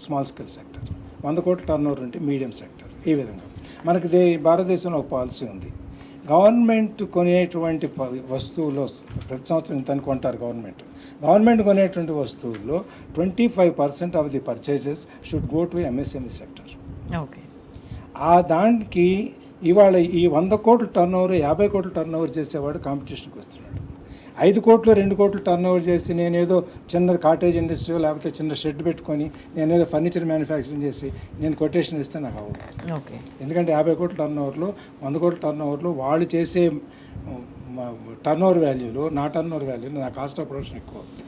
స్మాల్ స్కేల్ సెక్టర్, 100 కోట్ల టర్న్ ఓవర్ ఉంటే మీడియం సెక్టర్. ఈ విధంగా మనకి భారతదేశంలో ఒక పాలసీ ఉంది. గవర్నమెంట్ కొనేటువంటి వస్తువుల్లో ప్రతి సంవత్సరం ఇంత కొంటారు. గవర్నమెంట్ కొనేటువంటి వస్తువుల్లో 25% of the purchases should go to MSME sector. ఆ దానికి ఇవాళ ఈ 100 కోట్ల టర్న్ ఓవర్, 50 కోట్ల టర్న్ ఓవర్ చేసేవాడు కాంపిటీషన్కి వస్తున్నాడు. 5 కోట్లు 2 కోట్లు టర్న్ ఓవర్ చేసి నేనేదో చిన్న కాటేజ్ ఇండస్ట్రీ లేకపోతే చిన్న షెడ్ పెట్టుకొని నేనేదో ఫర్నిచర్ మ్యానుఫ్యాక్చరింగ్ చేసి నేను కొటేషన్ ఇస్తే నాకు అవ్వదు. ఎందుకంటే 50 కోట్ల టర్న్ ఓవర్లో, 100 కోట్ల టర్న్ ఓవర్లో వాళ్ళు చేసే టర్న్ ఓవర్ వాల్యూలో నా టర్న్ ఓవర్ వాల్యూలో నా కాస్ట్ ఆఫ్ ప్రొడక్షన్ ఎక్కువ అవుతుంది,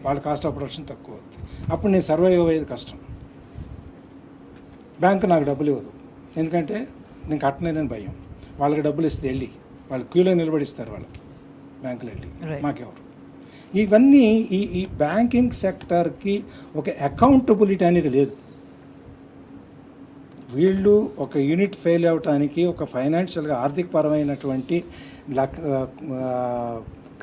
వాళ్ళ కాస్ట్ ఆఫ్ ప్రొడక్షన్ తక్కువ అవుతుంది. అప్పుడు నేను సర్వైవ్ అయ్యేది కష్టం. బ్యాంకు నాకు డబ్బులు ఇవ్వదు, ఎందుకంటే నేను కట్టలేనని భయం. వాళ్ళకి డబ్బులు ఇస్తే వెళ్ళి వాళ్ళు క్యూలో నిలబడిస్తారు, వాళ్ళకి బ్యాంకులు వెళ్ళి మాకెవరు. ఇవన్నీ ఈ బ్యాంకింగ్ సెక్టర్కి ఒక అకౌంటబిలిటీ అనేది లేదు. వీళ్ళు ఒక యూనిట్ ఫెయిల్ అవటానికి ఒక ఫైనాన్షియల్గా ఆర్థికపరమైనటువంటి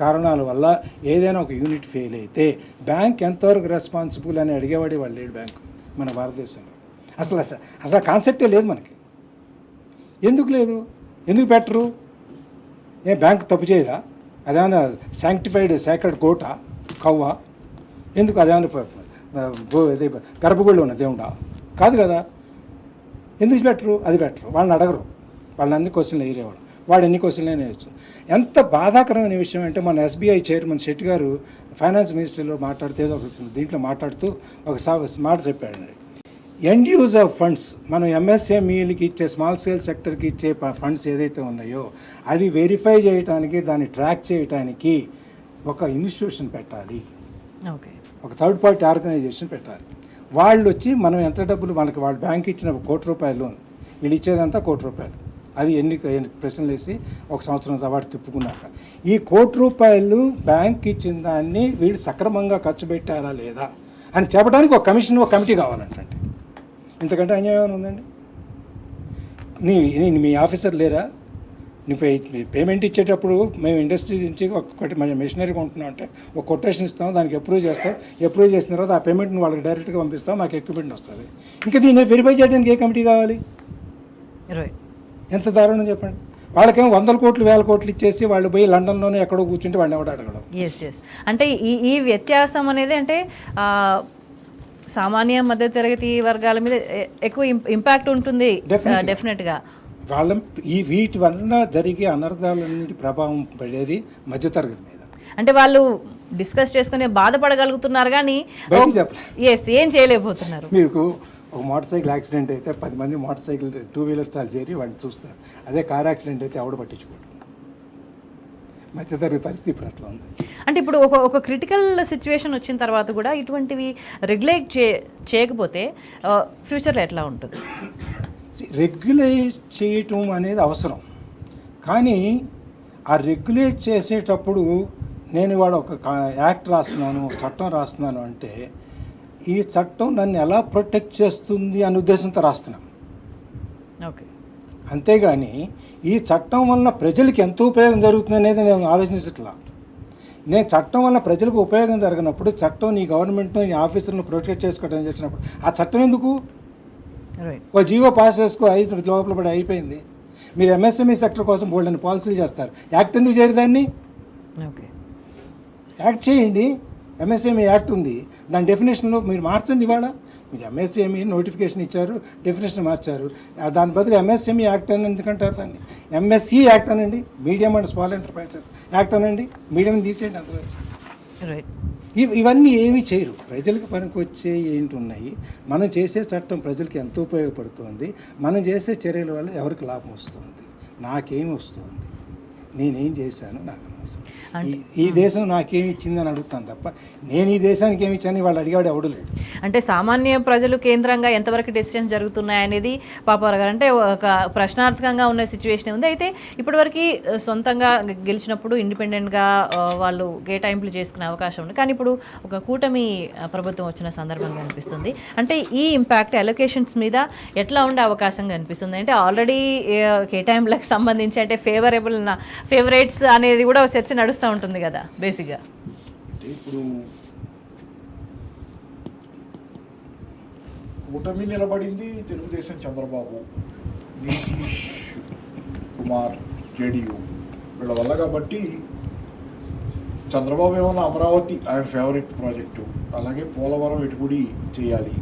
కారణాల వల్ల ఏదైనా ఒక యూనిట్ ఫెయిల్ అయితే బ్యాంక్ ఎంతవరకు రెస్పాన్సిబుల్ అని అడిగేవాడే వాళ్ళు లేడు బ్యాంకు మన భారతదేశంలో. అసలు కాన్సెప్టే లేదు మనకి. ఎందుకు లేదు, ఎందుకు పెట్టరు? బ్యాంక్ తప్పు చేయదా? అదేమన్నా శాంక్టిఫైడ్ సేక్రెడ్ కోటా, కవ్వా? ఎందుకు అదేమన్నా గర్భగుడిలో ఉన్న దేవుడా? కాదు కదా. ఎందుకు పెట్టరు? అది పెట్టరు, వాళ్ళని అడగరు, వాళ్ళని అన్ని క్వశ్చన్లు వేయరేవాడు, వాడు ఎన్ని క్వశ్చన్లు వేయచ్చు. ఎంత బాధాకరమైన విషయం అంటే మన ఎస్బీఐ చైర్మన్ శెట్టి గారు ఫైనాన్స్ మినిస్ట్రీలో మాట్లాడితే దీంట్లో మాట్లాడుతూ ఒక మాట చెప్పాడండి. ఎండ్ యూజ్ ఆఫ్ ఫండ్స్, మనం ఎంఎస్ఎంఈలకి ఇచ్చే స్మాల్ స్కేల్ సెక్టర్కి ఇచ్చే ఫండ్స్ ఏదైతే ఉన్నాయో అది వెరిఫై చేయడానికి, దాన్ని ట్రాక్ చేయడానికి ఒక ఇన్స్టిట్యూషన్ పెట్టాలి, ఒక థర్డ్ పార్టీ ఆర్గనైజేషన్ పెట్టాలి. వాళ్ళు వచ్చి మనం ఎంత డబ్బులు వాళ్ళకి, వాళ్ళు బ్యాంక్ ఇచ్చిన ₹1 కోటి లోన్, వీళ్ళు ఇచ్చేదంతా ₹1 కోటి. అది ఎన్ని ప్రశ్నలు వేసి ఒక సంవత్సరం తర్వాత తిప్పుకున్నాక ఈ ₹1 కోటి బ్యాంక్ ఇచ్చిన దాన్ని వీళ్ళు సక్రమంగా ఖర్చు పెట్టారా లేదా అని చెప్పడానికి ఒక కమిషన్, ఒక కమిటీ కావాలంటే. ఇంతకంటే అన్యాయం ఉందండి. మీ ఆఫీసర్ లేరా? నీ పేమెంట్ ఇచ్చేటప్పుడు మేము ఇండస్ట్రీ నుంచి ఒకటి మన మెషినరీ కొంటున్నాం అంటే ఒక కొటేషన్ ఇస్తాం, దానికి అప్రూవ్ చేస్తాం, అప్రూవ్ చేసిన తర్వాత ఆ పేమెంట్ని వాళ్ళకి డైరెక్ట్గా పంపిస్తాం, మాకు ఎక్విప్మెంట్ వస్తుంది. ఇంకా దీన్ని వెరిఫై చేయడానికి ఏ కమిటీ కావాలి? ఎంత దారుణం చెప్పండి. వాళ్ళకేమో 100 కోట్లు 1000 కోట్లు ఇచ్చేసి వాళ్ళు పోయి లండన్లోనే ఎక్కడో కూర్చుంటే వాడిని ఎవడు అడగడం. అంటే ఈ వ్యత్యాసం అనేది అంటే సామాన్య మధ్య తరగతి వర్గాల మీద ఎక్కువ ఇంపాక్ట్ ఉంటుంది డెఫినెట్గా. వాళ్ళ వీటి వల్ల జరిగే అనర్థాలన్నింటి ప్రభావం పడేది మధ్యతరగతి మీద. అంటే వాళ్ళు డిస్కస్ చేసుకుని బాధపడగలుగుతున్నారు కానీ ఏం చేయలేకపోతున్నారు. మీకు ఒక మోటార్ సైకిల్ యాక్సిడెంట్ అయితే 10 మంది మోటార్ సైకిల్ 2 వీలర్స్ చాలు చేరి వాడిని చూస్తారు. అదే కార్ యాక్సిడెంట్ అయితే ఎవడు పట్టించుకోడు. మధ్యతరగతి పరిస్థితి ఇప్పుడు అట్లా ఉంది. అంటే ఇప్పుడు ఒక క్రిటికల్ సిచ్యువేషన్ వచ్చిన తర్వాత కూడా ఇటువంటివి రెగ్యులేట్ చేయకపోతే ఫ్యూచర్లో ఎట్లా ఉంటుంది? రెగ్యులేట్ చేయటం అనేది అవసరం, కానీ ఆ రెగ్యులేట్ చేసేటప్పుడు నేను ఇవాళ ఒక యాక్ట్ రాస్తున్నాను, ఒక చట్టం రాస్తున్నాను అంటే ఈ చట్టం నన్ను ఎలా ప్రొటెక్ట్ చేస్తుంది అనే ఉద్దేశంతో రాస్తున్నాను. అంతేగాని ఈ చట్టం వలన ప్రజలకి ఎంత ఉపయోగం జరుగుతుంది అనేది నేను ఆలోచించట్లా. నేను చట్టం వల్ల ప్రజలకు ఉపయోగం జరగనప్పుడు చట్టం నీ గవర్నమెంట్ను నీ ఆఫీసర్ను ప్రొటెక్ట్ చేసుకోవడం చేసినప్పుడు ఆ చట్టం ఎందుకు? ఓ జీవో పాస్ చేసుకో, లోపల పడి అయిపోయింది. మీరు ఎంఎస్ఎంఈ సెక్టర్ కోసం బోల్డని పాలసీలు చేస్తారు, యాక్ట్ ఎందుకు చేయరు? దాన్ని యాక్ట్ చేయండి. ఎంఎస్ఎంఈ యాక్ట్ ఉంది, దాని డెఫినేషన్లో మీరు మార్చండి. ఇవాళ మీరు ఎంఎస్ఎంఈ నోటిఫికేషన్ ఇచ్చారు, డెఫినేషన్ మార్చారు, దాని బదులు ఎంఎస్ఎంఈ యాక్ట్ అని ఎందుకంటారు దాన్ని? ఎంఎస్ఈ యాక్ట్ అనండి, medium and small enterprises act అనండి, మీడియం తీసేయండి అందులో. రైట్. ఇవన్నీ ఏమీ చేయరు. ప్రజలకు పనికి వచ్చే ఏంటి ఉన్నాయి, మనం చేసే చట్టం ప్రజలకు ఎంత ఉపయోగపడుతుంది, మనం చేసే చర్యల వల్ల ఎవరికి లాభం వస్తుంది, నాకేమి వస్తుంది, నేనేం చేశాను, నాకు అనవసరం. ఈ దేశం నాకేమి ఇచ్చిందని అడుగుతాను తప్ప నేను ఈ దేశానికి ఏమి ఇచ్చాను వాళ్ళు అడిగాడు ఎవడు లేడు. అంటే సామాన్య ప్రజలు కేంద్రంగా ఎంతవరకు డెసిషన్స్ జరుగుతున్నాయి అనేది పాపారావు గారు అంటే ఒక ప్రశ్నార్థకంగా ఉన్న సిచ్యువేషన్ ఉంది. అయితే ఇప్పటివరకు సొంతంగా గెలిచినప్పుడు ఇండిపెండెంట్గా వాళ్ళు కేటాయింపులు చేసుకునే అవకాశం ఉంది. కానీ ఇప్పుడు ఒక కూటమి ప్రభుత్వం వచ్చిన సందర్భంగా అనిపిస్తుంది. అంటే ఈ ఇంపాక్ట్ అలొకేషన్స్ మీద ఎట్లా ఉండే అవకాశం కనిపిస్తుంది? అంటే ఆల్రెడీ కేటాయింపులకు సంబంధించి అంటే ఫేవరెట్స్ అనేది కూడా చర్చ నడుస్తూ ఉంటుంది కదా బేసిక్గా. ఇప్పుడు కూటమి నిలబడింది తెలుగుదేశం, చంద్రబాబు, నితీష్ కుమార్, జేడీయూ వీళ్ళ వల్ల. కాబట్టి చంద్రబాబు ఏమన్నా అమరావతి ఆయన ఫేవరెట్ ప్రాజెక్టు, అలాగే పోలవరం ఇటుకుడి చేయాలి.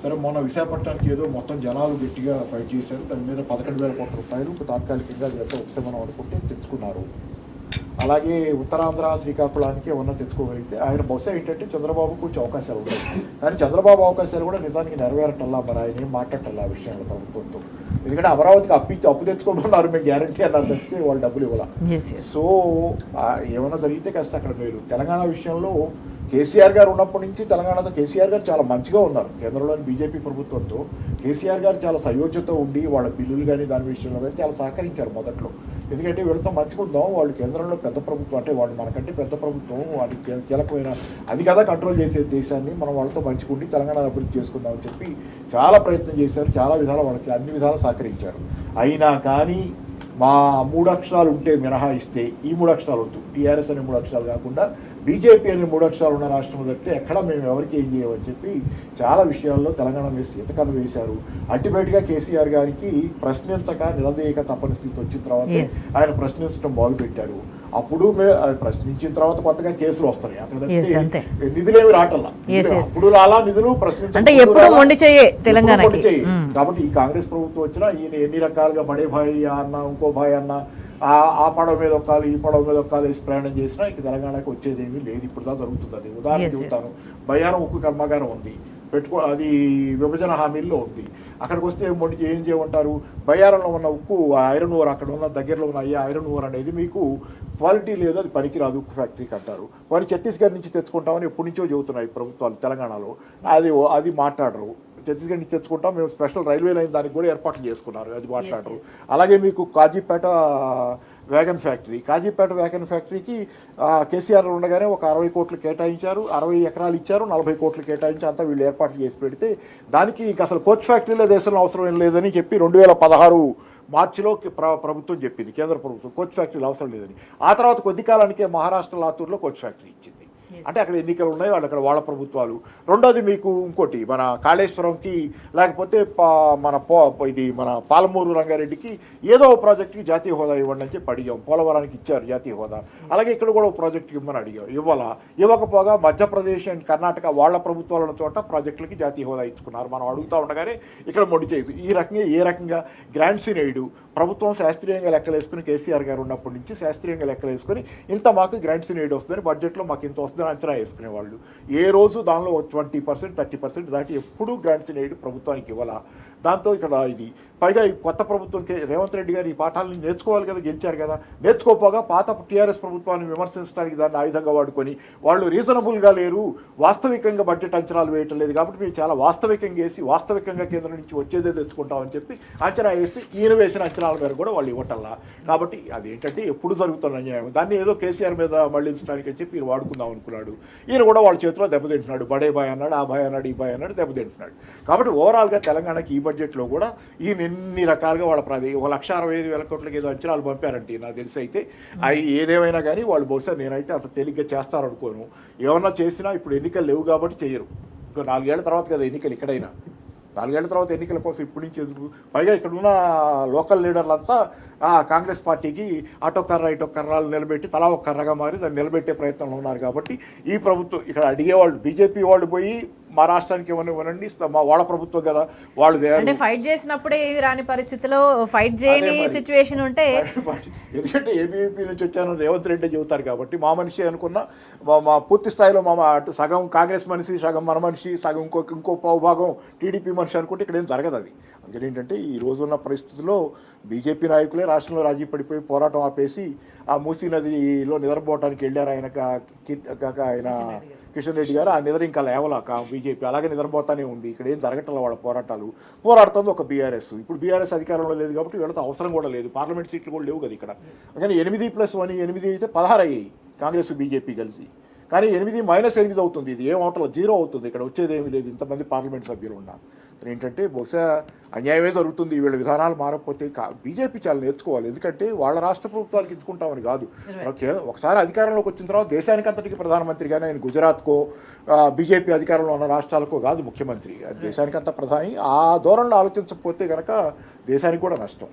సరే, మొన్న విశాఖపట్నానికి ఏదో మొత్తం జనాలు గట్టిగా ఫైట్ చేశారు, దాని మీద 11,000 కోట్ల రూపాయలు తాత్కాలికంగా ఎంత ఉపశమనం అనుకుంటే తెచ్చుకున్నారు. అలాగే ఉత్తరాంధ్ర, శ్రీకాకుళానికి ఏమన్నా తెచ్చుకోగలిగితే ఆయన బహుశా ఏంటంటే చంద్రబాబు కొంచెం అవకాశాలు ఉన్నాయి. కానీ చంద్రబాబు అవకాశాలు కూడా నిజానికి నెరవేరటల్లా, మరి ఆయన ఏం మాట్లాడటల్లా ఆ విషయంలో ప్రభుత్వంతో. ఎందుకంటే అమరావతికి అప్పు తెచ్చుకోమన్నారు, మేము గ్యారంటీ అన్నారు తప్పితే వాళ్ళు డబ్బులు ఇవ్వాలి. సో ఏమైనా జరిగితే కాస్త అక్కడ మేలు. తెలంగాణ విషయంలో కేసీఆర్ గారు ఉన్నప్పటి నుంచి తెలంగాణతో కేసీఆర్ గారు చాలా మంచిగా ఉన్నారు. కేంద్రంలోని బీజేపీ ప్రభుత్వంతో కేసీఆర్ గారు చాలా సయోధ్యత ఉండి వాళ్ళ బిల్లులు కానీ దాని విషయంలో కానీ చాలా సహకరించారు మొదట్లో. ఎందుకంటే వీళ్ళతో మంచిగా ఉందాం, వాళ్ళు కేంద్రంలో పెద్ద ప్రభుత్వం, అంటే వాళ్ళు మనకంటే పెద్ద ప్రభుత్వం, వాటికి కీలకమైన అది కదా కంట్రోల్ చేసే దేశాన్ని, మనం వాళ్ళతో మంచిగా ఉండి తెలంగాణ అభివృద్ధి చేసుకుందామని చెప్పి చాలా ప్రయత్నం చేశారు. చాలా విధాలు వాళ్ళకి అన్ని విధాలు సహకరించారు. అయినా కానీ మా 3 అక్షరాలు ఉంటే మినహాయిస్తే ఈ 3 అక్షరాలు వద్దు, టీఆర్ఎస్ అనే 3 అక్షరాలు కాకుండా బీజేపీ అనే 3 అక్షరాలు ఉన్న రాష్ట్రం తప్పితే ఎక్కడ మేము ఎవరికి ఏం చేయమని చెప్పి చాలా విషయాల్లో తెలంగాణ మీద ఈతకన్ను వేశారు. అల్టిమేట్గా కేసీఆర్ గారికి ప్రశ్నించక నిలదీయక తప్పని స్థితి వచ్చిన తర్వాత ఆయన ప్రశ్నించడం మొదలుపెట్టారు. అప్పుడు ప్రశ్నించిన తర్వాత కొత్తగా కేసులు వస్తాయి, అంతే నిధులేమి రాటల్లా. అప్పుడు రాలా నిధులు, ప్రశ్నించే తెలంగాణ. కాబట్టి ఈ కాంగ్రెస్ ప్రభుత్వం వచ్చినా ఈయన ఎన్ని రకాలుగా బడే భాయ్ అన్న, ఇంకో భాయ్ అన్న, ఆ పడవ మీద ఒక్కాలి, ఈ పడవ మీద ఒక్కాలి వేసి ప్రయాణం చేసినా ఇక తెలంగాణకు వచ్చేది ఏమీ లేదు. ఇప్పుడు దా జరుగుతుంది. అది ఉదాహరణ చెబుతాను. బయ్యారం ఉక్కు కర్మాగారం ఉంది, అది విభజన హామీల్లో ఉంది. అక్కడికి వస్తే ఏం చేయమంటారు, బయ్యారంలో ఉన్న ఉక్కు ఐరన్ ఓర్, అక్కడ ఉన్న దగ్గరలో ఉన్న ఐరన్ ఓర్ అనేది మీకు క్వాలిటీ లేదు, అది పనికిరాదు ఉక్కు ఫ్యాక్టరీకి అంటారు. వారు ఛత్తీస్గఢ్ నుంచి తెచ్చుకుంటామని ఎప్పటి నుంచో చెబుతున్నాయి ప్రభుత్వాలు తెలంగాణలో. అది మాట్లాడరు. ఛత్తీస్గఢ్ నుంచి తెచ్చుకుంటాం మేము, స్పెషల్ రైల్వే లైన్ దానికి కూడా ఏర్పాట్లు చేసుకున్నారు, అది మాట్లాడరు. అలాగే మీకు కాజీపేట వ్యాగన్ ఫ్యాక్టరీకి కేసీఆర్ ఉండగానే ఒక 60 కోట్లు కేటాయించారు, 60 ఎకరాలు ఇచ్చారు, 40 కోట్లు కేటాయించి అంతా వీళ్ళు ఏర్పాట్లు చేసి పెడితే దానికి అసలు కోచ్ ఫ్యాక్టరీలో దేశంలో అవసరం ఏం లేదని చెప్పి 2016 మార్చిలో ప్రభుత్వం చెప్పింది, కేంద్ర ప్రభుత్వం కోచ్ ఫ్యాక్టరీలు అవసరం లేదని. ఆ తర్వాత కొద్ది కాలానికే మహారాష్ట్ర లాతూర్లో కోచ్ ఫ్యాక్టరీ ఇచ్చింది. అంటే అక్కడ ఎన్నికలు ఉన్నాయి, వాళ్ళు అక్కడ వాళ్ళ ప్రభుత్వాలు. రెండోది మీకు ఇంకోటి మన కాళేశ్వరంకి, లేకపోతే మన పాలమూరు రంగారెడ్డికి ఏదో ప్రాజెక్టుకి జాతీయ హోదా ఇవ్వండి అని చెప్పి అడిగాం. పోలవరానికి ఇచ్చారు జాతీయ హోదా. అలాగే ఇక్కడ కూడా ఒక ప్రాజెక్టుకి ఇవ్వమని అడిగాం, ఇవ్వకపోగా మధ్యప్రదేశ్ అండ్ కర్ణాటక వాళ్ళ ప్రభుత్వాల చోట ప్రాజెక్టులకి జాతీయ హోదా ఇచ్చుకున్నారు. మనం అడుగుతూ ఉండగానే ఇక్కడ మొండి చేయదు. ఏ రకంగా గ్రాంట్స్ నేడు ప్రభుత్వం శాస్త్రీయంగా లెక్కలేసుకుని, కేసీఆర్ గారు ఉన్నప్పటి నుంచి శాస్త్రీయంగా లెక్కలేసుకుని ఇంత మాకు గ్రాంట్స్ నేడు వస్తుందని, బడ్జెట్లో మాకు ఇంత వస్తుందని అంచనా వేసుకునేవాళ్ళు. ఏ రోజు దానిలో 20%, 30% దాటి ఎప్పుడూ గ్రాంట్స్ నేడు ప్రభుత్వానికి ఇవ్వాల. దాంతో ఇక్కడ ఇది పైగా ఈ కొత్త ప్రభుత్వం రేవంత్ రెడ్డి గారు ఈ పాఠాలను నేర్చుకోవాలి కదా, గెలిచారు కదా, నేర్చుకోపోగా పాత టీఆర్ఎస్ ప్రభుత్వాన్ని విమర్శించడానికి దాన్ని ఆయుధంగా వాడుకొని వాళ్ళు రీజనబుల్గా లేరు, వాస్తవికంగా బడ్జెట్ అంచనాలు వేయటం లేదు, కాబట్టి మేము చాలా వాస్తవికంగా వేసి వాస్తవికంగా కేంద్రం నుంచి వచ్చేదే తెచ్చుకుంటామని చెప్పి అంచనా వేస్తే ఈయన వేసిన అంచనాల మేర కూడా వాళ్ళు ఇవ్వటల్లా. కాబట్టి అదేంటంటే ఎప్పుడు జరుగుతున్న అన్యాయం, దాన్ని ఏదో కేసీఆర్ మీద మళ్ళించడానికి అని చెప్పి ఈయన వాడుకుందాం అనుకున్నాడు. ఈయన కూడా వాళ్ళ చేతిలో దెబ్బతింటున్నాడు. బడే బాయ్ అన్నాడు, ఆ బాయ్ అన్నాడు, ఈ బాయ్ అన్నాడు, దెబ్బతింటున్నాడు. కాబట్టి ఓవరాల్గా తెలంగాణకి ఈ బడ్జెట్లో కూడా ఈయన ఎన్ని రకాలుగా వాళ్ళ 1,65,000 కోట్లకి ఏదో అంచనాలు పంపారంటే నాకు తెలిసి. అయితే అవి ఏదేమైనా కానీ వాళ్ళు బహుశా నేనైతే అంత తేలిగ్గా చేస్తారనుకోను. ఏమన్నా చేసినా ఇప్పుడు ఎన్నికలు లేవు కాబట్టి చేయరు. ఇంకా 4 ఏళ్ల తర్వాత కదా ఎన్నికలు ఎక్కడైనా. 4 ఏళ్ల తర్వాత ఎన్నికల కోసం ఇప్పటి నుంచి ఎందుకు? పైగా ఇక్కడ ఉన్న లోకల్ లీడర్లంతా కాంగ్రెస్ పార్టీకి అటో కర్ర ఇటో కర్రాలు నిలబెట్టి తలా ఒక కర్రగా మారి దాన్ని నిలబెట్టే ప్రయత్నంలో ఉన్నారు. కాబట్టి ఈ ప్రభుత్వం ఇక్కడ అడిగేవాళ్ళు బీజేపీ వాళ్ళు పోయి మా రాష్ట్రానికి ఏమన్నా ఇవ్వనండి, మా వాళ్ళ ప్రభుత్వం కదా వాళ్ళు అంటే ఫైట్ చేసినప్పుడే ఏది రాని పరిస్థితిలో ఫైట్ చేయని సిచ్యువేషన్ ఉంటే, ఎందుకంటే ఏబీవీపీ నుంచి వచ్చాను రేవంత్ రెడ్డి చెబుతారు కాబట్టి మా మనిషి అనుకున్న మా పూర్తి స్థాయిలో అటు సగం కాంగ్రెస్ మనిషి, సగం మన మనిషి, సగం ఇంకో పావుభాగం టీడీపీ మనిషి అనుకుంటే ఇక్కడ ఏం జరగదు. అది అందుకని ఏంటంటే ఈ రోజున్న పరిస్థితుల్లో బీజేపీ నాయకులే రాష్ట్రంలో రాజీ పడిపోయి పోరాటం ఆపేసి ఆ మూసీ నదిలో నిద్రపోవడానికి వెళ్ళారు. ఆయన కిషన్ రెడ్డి గారు ఆ నిద్ర ఇంకా లేవలాక బీజేపీ అలాగే నిద్రపోతానే ఉంది. ఇక్కడ ఏం జరగట్ల వాళ్ళ పోరాడుతుంది ఒక బీఆర్ఎస్. ఇప్పుడు బీఆర్ఎస్ అధికారంలో లేదు కాబట్టి వీళ్ళతో అవసరం కూడా లేదు, పార్లమెంట్ సీట్లు కూడా లేవు కదా ఇక్కడ. కానీ 8+1 8 అయితే 16 అయ్యాయి కాంగ్రెస్ బీజేపీ కలిసి. కానీ 8-8 అవుతుంది, ఇది ఏం అవటం 0 అవుతుంది. ఇక్కడ వచ్చేది ఏమీ లేదు ఇంతమంది పార్లమెంట్ సభ్యులు ఉన్నారు. ఏంటంటే బహుశా అన్యాయమే జరుగుతుంది. వీళ్ళ విధానాలు మారకపోతే బీజేపీ చాలా నేర్చుకోవాలి. ఎందుకంటే వాళ్ళ రాష్ట్ర ప్రభుత్వాలకు ఇచ్చుకుంటామని కాదు, ఒకసారి అధికారంలోకి వచ్చిన తర్వాత దేశానికి అంతటికి ప్రధానమంత్రిగానే ఆయన గుజరాత్కో బీజేపీ అధికారంలో ఉన్న రాష్ట్రాలకో కాదు ముఖ్యమంత్రి, దేశానికి అంత ప్రధాని. ఆ ధోరణిలో ఆలోచించకపోతే కనుక దేశానికి కూడా నష్టం.